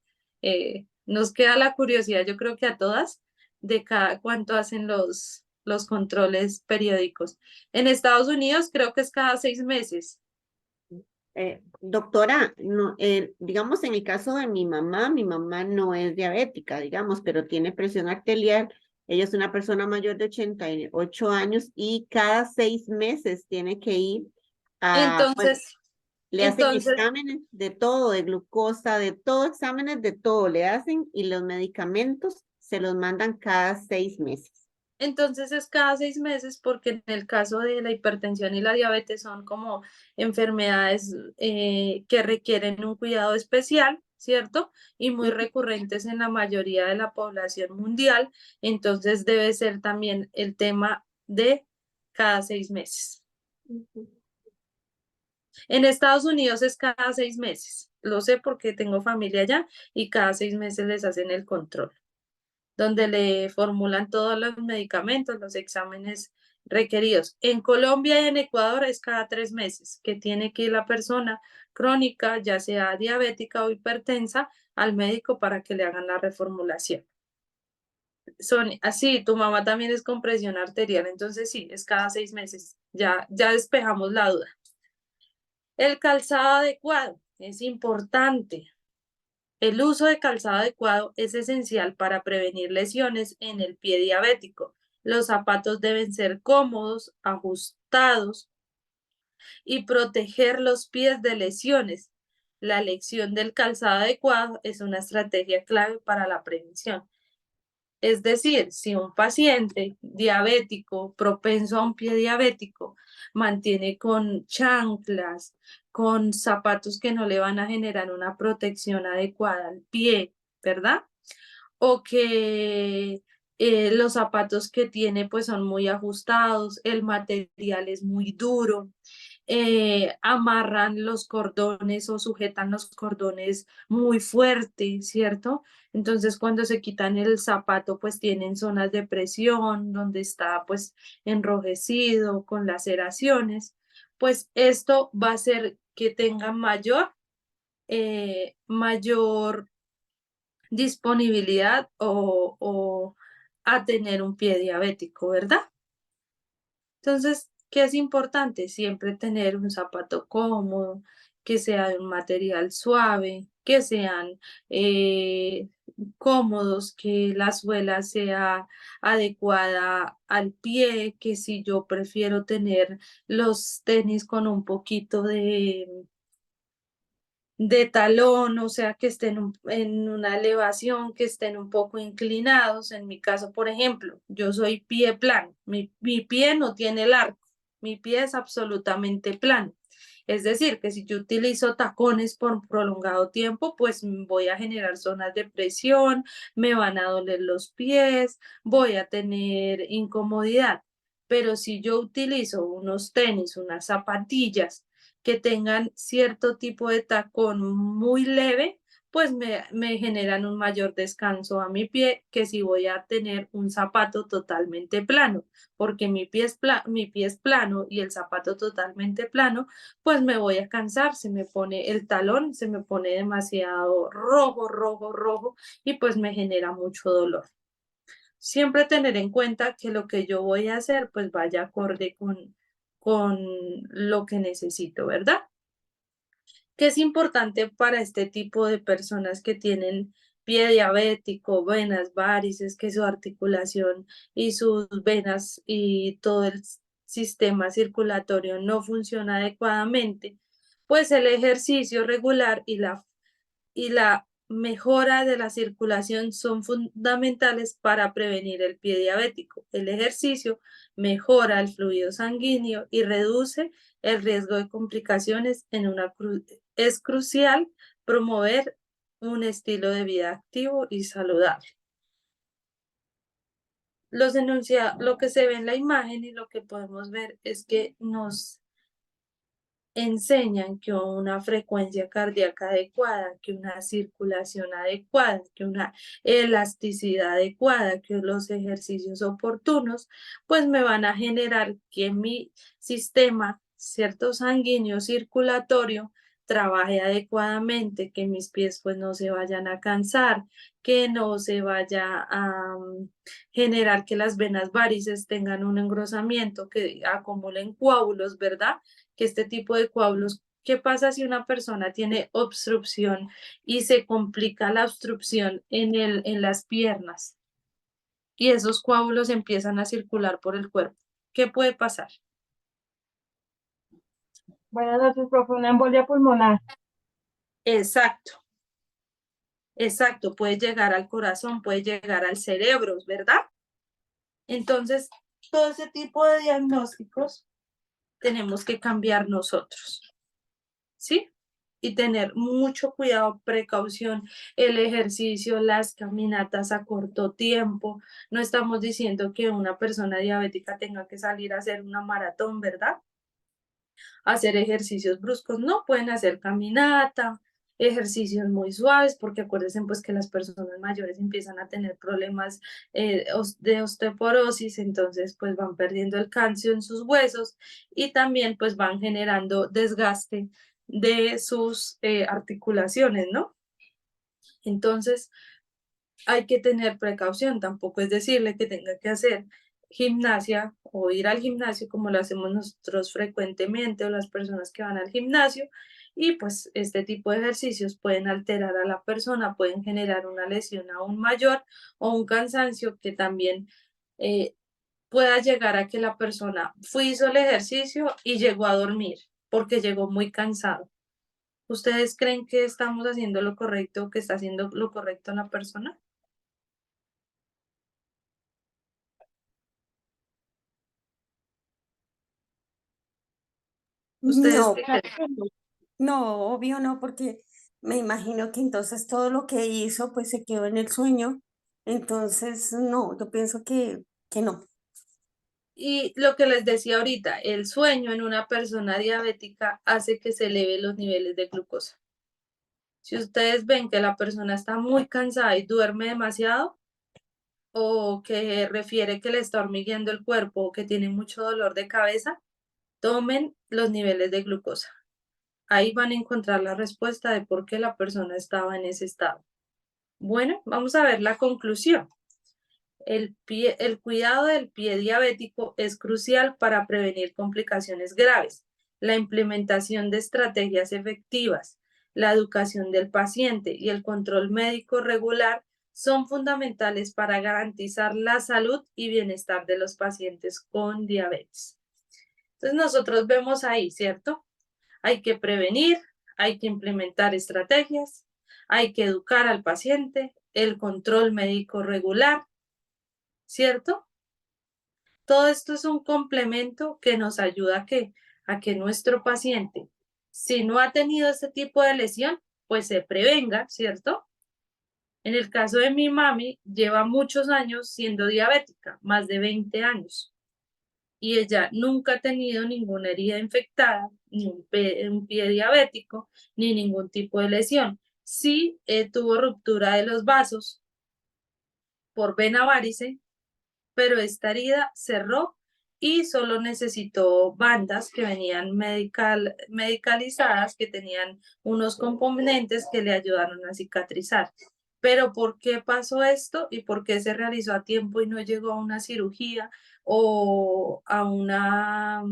nos queda la curiosidad, yo creo que a todas, de cada cuánto hacen los controles periódicos. En Estados Unidos creo que es cada 6 meses. Doctora, no, digamos en el caso de mi mamá no es diabética, digamos, pero tiene presión arterial. Ella es una persona mayor de 88 años y cada 6 meses tiene que ir a, bueno, Entonces, le hacen entonces, exámenes de todo, de glucosa, de todo, exámenes de todo le hacen y los medicamentos se los mandan cada 6 meses. Entonces es cada 6 meses porque en el caso de la hipertensión y la diabetes son como enfermedades que requieren un cuidado especial, ¿cierto? Y muy Ujú. recurrentes en la mayoría de la población mundial. Entonces debe ser también el tema de cada 6 meses. En Estados Unidos es cada 6 meses. Lo sé porque tengo familia allá y cada 6 meses les hacen el control, donde le formulan todos los medicamentos, los exámenes requeridos. En Colombia y en Ecuador es cada 3 meses que tiene que ir la persona crónica, ya sea diabética o hipertensa, al médico para que le hagan la reformulación. Son así, tu mamá también es con presión arterial, entonces sí, es cada 6 meses. Ya despejamos la duda. El calzado adecuado es importante. El uso de calzado adecuado es esencial para prevenir lesiones en el pie diabético. Los zapatos deben ser cómodos, ajustados y proteger los pies de lesiones. La elección del calzado adecuado es una estrategia clave para la prevención. Es decir, si un paciente diabético, propenso a un pie diabético, mantiene con chanclas, con zapatos que no le van a generar una protección adecuada al pie, ¿verdad? O que los zapatos que tiene pues son muy ajustados, el material es muy duro, amarran los cordones o sujetan los cordones muy fuerte, ¿cierto? Entonces cuando se quitan el zapato pues tienen zonas de presión donde está pues enrojecido con laceraciones, pues esto va a hacer que tenga mayor disponibilidad o a tener un pie diabético, ¿verdad? Entonces, ¿qué es importante? Siempre tener un zapato cómodo, que sea de un material suave, que sean eh, cómodos, que la suela sea adecuada al pie, que si yo prefiero tener los tenis con un poquito de talón, o sea, que estén en una elevación, que estén un poco inclinados. En mi caso, por ejemplo, yo soy pie plano, mi pie no tiene el arco, mi pie es absolutamente plano. Es decir, que si yo utilizo tacones por un prolongado tiempo, pues voy a generar zonas de presión, me van a doler los pies, voy a tener incomodidad. Pero si yo utilizo unos tenis, unas zapatillas, que tengan cierto tipo de tacón muy leve, pues me generan un mayor descanso a mi pie que si voy a tener un zapato totalmente plano, porque mi pie es plano y el zapato totalmente plano, pues me voy a cansar, se me pone el talón, se me pone demasiado rojo, rojo, rojo y pues me genera mucho dolor. Siempre tener en cuenta que lo que yo voy a hacer pues vaya acorde con lo que necesito, ¿verdad? Que es importante para este tipo de personas que tienen pie diabético, venas, varices, que su articulación y sus venas y todo el sistema circulatorio no funciona adecuadamente, pues el ejercicio regular y la mejora de la circulación son fundamentales para prevenir el pie diabético. El ejercicio mejora el fluido sanguíneo y reduce el riesgo de complicaciones es crucial promover un estilo de vida activo y saludable. Lo que se ve en la imagen y lo que podemos ver es que enseñan que una frecuencia cardíaca adecuada, que una circulación adecuada, que una elasticidad adecuada, que los ejercicios oportunos, pues me van a generar que mi sistema, cierto sanguíneo circulatorio, trabaje adecuadamente, que mis pies pues no se vayan a cansar, que no se vaya a generar que las venas varices tengan un engrosamiento, que acumulen coágulos, ¿verdad? Que este tipo de coágulos, ¿qué pasa si una persona tiene obstrucción y se complica la obstrucción en las piernas y esos coágulos empiezan a circular por el cuerpo? ¿Qué puede pasar? Buenas noches, profe. Una embolia pulmonar. Exacto, exacto, puede llegar al corazón, puede llegar al cerebro, ¿verdad? Entonces, todo ese tipo de diagnósticos tenemos que cambiar nosotros, ¿sí? Y tener mucho cuidado, precaución, el ejercicio, las caminatas a corto tiempo. No estamos diciendo que una persona diabética tenga que salir a hacer una maratón, ¿verdad? Hacer ejercicios bruscos, no, pueden hacer caminata, ejercicios muy suaves, porque acuérdense pues que las personas mayores empiezan a tener problemas de osteoporosis, entonces pues van perdiendo el calcio en sus huesos y también pues van generando desgaste de sus articulaciones, ¿no? Entonces hay que tener precaución, tampoco es decirle que tenga que hacer gimnasia o ir al gimnasio como lo hacemos nosotros frecuentemente o las personas que van al gimnasio y pues este tipo de ejercicios pueden alterar a la persona, pueden generar una lesión aún mayor o un cansancio que también eh, pueda llegar a que la persona hizo el ejercicio y llegó a dormir porque llegó muy cansado. ¿Ustedes creen que estamos haciendo lo correcto, que está haciendo lo correcto la persona? ¿Ustedes No, qué claro creen? que no. No, obvio no, porque me imagino que entonces todo lo que hizo pues se quedó en el sueño. Entonces, no, yo pienso que no. Y lo que les decía ahorita, el sueño en una persona diabética hace que se eleven los niveles de glucosa. Si ustedes ven que la persona está muy cansada y duerme demasiado, o que refiere que le está hormigueando el cuerpo o que tiene mucho dolor de cabeza, tomen los niveles de glucosa. Ahí van a encontrar la respuesta de por qué la persona estaba en ese estado. Bueno, vamos a ver la conclusión. El cuidado del pie diabético es crucial para prevenir complicaciones graves. La implementación de estrategias efectivas, la educación del paciente y el control médico regular son fundamentales para garantizar la salud y bienestar de los pacientes con diabetes. Entonces nosotros vemos ahí, ¿cierto? Hay que prevenir, hay que implementar estrategias, hay que educar al paciente, el control médico regular, ¿cierto? Todo esto es un complemento que nos ayuda a que nuestro paciente, si no ha tenido este tipo de lesión, pues se prevenga, ¿cierto? En el caso de mi mami, lleva muchos años siendo diabética, más de 20 años, y ella nunca ha tenido ninguna herida infectada, ni un pie diabético, ni ningún tipo de lesión. Sí tuvo ruptura de los vasos por vena varice, pero esta herida cerró y solo necesitó bandas que venían medicalizadas, que tenían unos componentes que le ayudaron a cicatrizar. Pero ¿por qué pasó esto y por qué se realizó a tiempo y no llegó a una cirugía o a una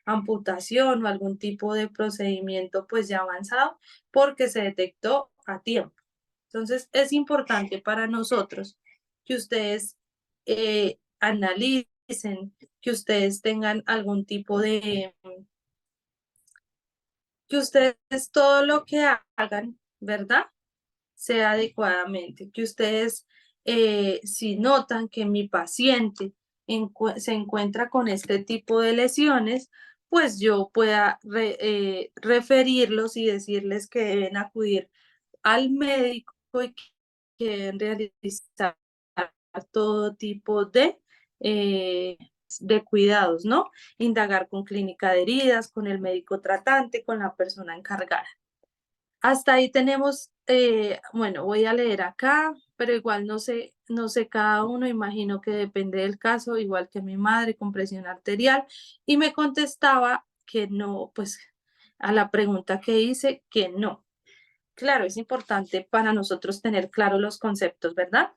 amputación o algún tipo de procedimiento pues ya avanzado? Porque se detectó a tiempo. Entonces es importante para nosotros que ustedes analicen, que ustedes tengan algún tipo de, que ustedes todo lo que hagan, ¿verdad? Sea adecuadamente, que ustedes si notan que mi paciente se encuentra con este tipo de lesiones, pues yo pueda referirlos y decirles que deben acudir al médico y que deben realizar todo tipo de de cuidados, ¿no? Indagar con clínica de heridas, con el médico tratante, con la persona encargada. Hasta ahí tenemos, bueno, voy a leer acá, pero igual no sé cada uno, imagino que depende del caso, igual que mi madre con presión arterial, y me contestaba que no, pues a la pregunta que hice, que no. Claro, es importante para nosotros tener claros los conceptos, ¿verdad?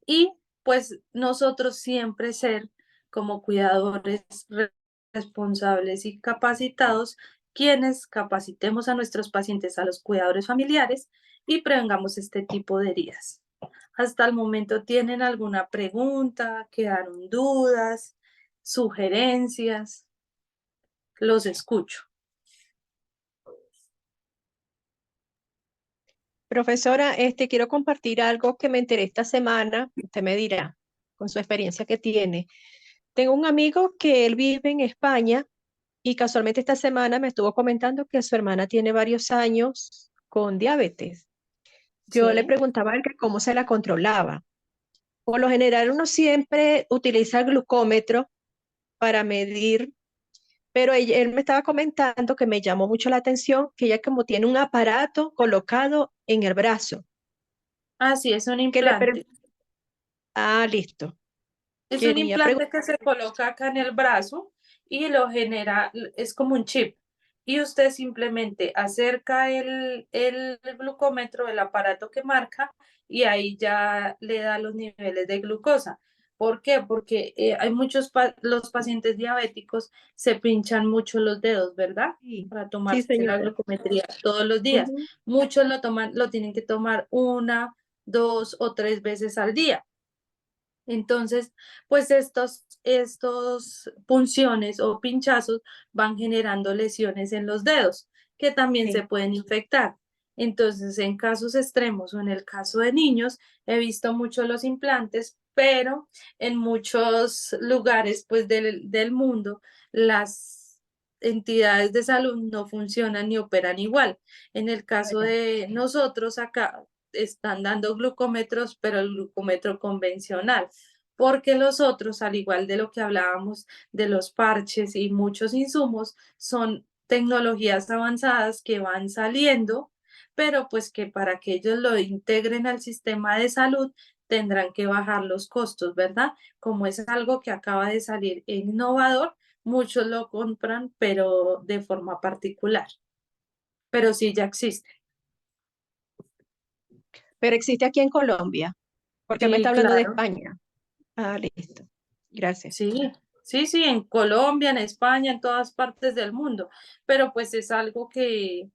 Y pues nosotros siempre ser como cuidadores responsables y capacitados, quienes capacitemos a nuestros pacientes, a los cuidadores familiares y prevengamos este tipo de heridas. Hasta el momento, ¿tienen alguna pregunta? ¿Quedaron dudas? ¿Sugerencias? Los escucho. Profesora, quiero compartir algo que me enteré esta semana. Usted me dirá, con su experiencia que tiene. Tengo un amigo que él vive en España y casualmente esta semana me estuvo comentando que su hermana tiene varios años con diabetes. Yo le Sí. preguntaba a él que cómo se la controlaba. Por lo general uno siempre utiliza el glucómetro para medir, pero él me estaba comentando que me llamó mucho la atención que ella como tiene un aparato colocado en el brazo, Ah, sí, es un que le implante. listo. Es un Quería implante que se coloca acá en el brazo y lo genera, es como un chip. Y usted simplemente acerca el glucómetro, el aparato que marca, y ahí ya le da los niveles de glucosa. ¿Por qué? Porque hay los pacientes diabéticos se pinchan mucho los dedos, ¿verdad? Sí, Para sí, tomarse la señora. glucometría todos los días. Ujú. Muchos lo tienen que tomar 1, 2 o 3 veces al día. Entonces, pues estos punciones o pinchazos van generando lesiones en los dedos que también se Sí. pueden infectar. Entonces, en casos extremos o en el caso de niños, he visto mucho los implantes, pero en muchos lugares pues del mundo las entidades de salud no funcionan ni operan igual. En el caso Ya. de nosotros acá están dando glucómetros, pero el glucómetro convencional, porque los otros, al igual de lo que hablábamos de los parches y muchos insumos, son tecnologías avanzadas que van saliendo, pero pues que para que ellos lo integren al sistema de salud tendrán que bajar los costos, ¿verdad? Como es algo que acaba de salir e innovador, muchos lo compran, pero de forma particular. Pero sí ya existe. Pero existe aquí en Colombia, porque me Sí, está hablando de claro. España. Listo. Gracias. Sí, sí, sí, en Colombia, en España, en todas partes del mundo, pero pues es algo que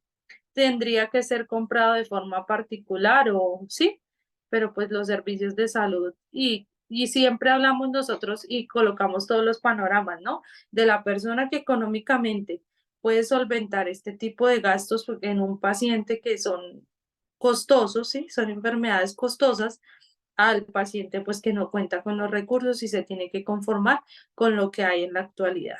tendría que ser comprado de forma particular o sí, pero pues los servicios de salud y siempre hablamos nosotros y colocamos todos los panoramas, ¿no? De la persona que económicamente puede solventar este tipo de gastos en un paciente que son costosos, ¿sí? Son enfermedades costosas al paciente pues que no cuenta con los recursos y se tiene que conformar con lo que hay en la actualidad.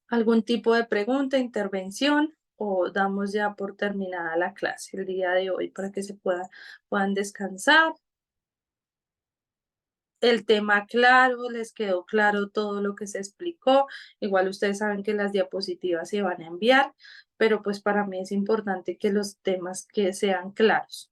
¿Algún tipo de pregunta, intervención o damos ya por terminada la clase el día de hoy para que puedan descansar? El tema claro, les quedó claro todo lo que se explicó. Igual ustedes saben que las diapositivas se van a enviar, pero pues para mí es importante que los temas que sean claros.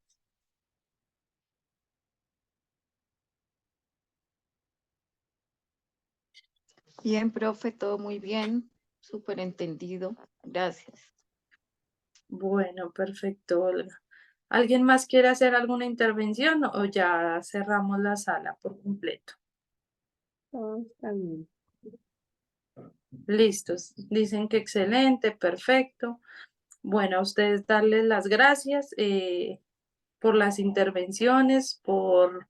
Bien, profe, todo muy bien, súper entendido. Gracias. Bueno, perfecto, Olga. ¿Alguien más quiere hacer alguna intervención o ya cerramos la sala por completo? Todo está bien. Listos. Dicen que excelente, perfecto. Bueno, a ustedes darles las gracias por las intervenciones, por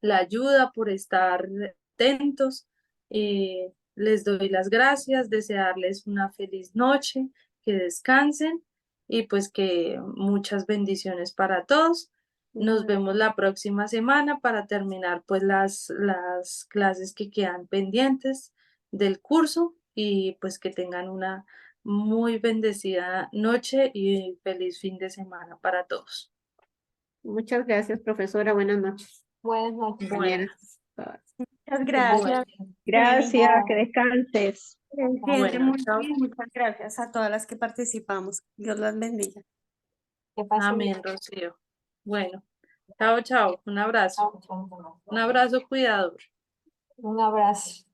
la ayuda, por estar atentos. Les doy las gracias, desearles una feliz noche, que descansen y pues que muchas bendiciones para todos. Nos vemos la próxima semana para terminar pues las clases que quedan pendientes del curso y pues que tengan una muy bendecida noche y feliz fin de semana para todos. Muchas gracias, profesora. Buenas noches. Buenas noches. compañeras. Muchas gracias. Gracias, Chao. que descanses. Se entiende Bueno, muy chao. bien. Muchas gracias a todas las que participamos. Dios las bendiga. Que pase bien. Amén, Rocío. Bueno, chao, chao. Un abrazo. Chao, chao. Un abrazo cuidador. Un abrazo.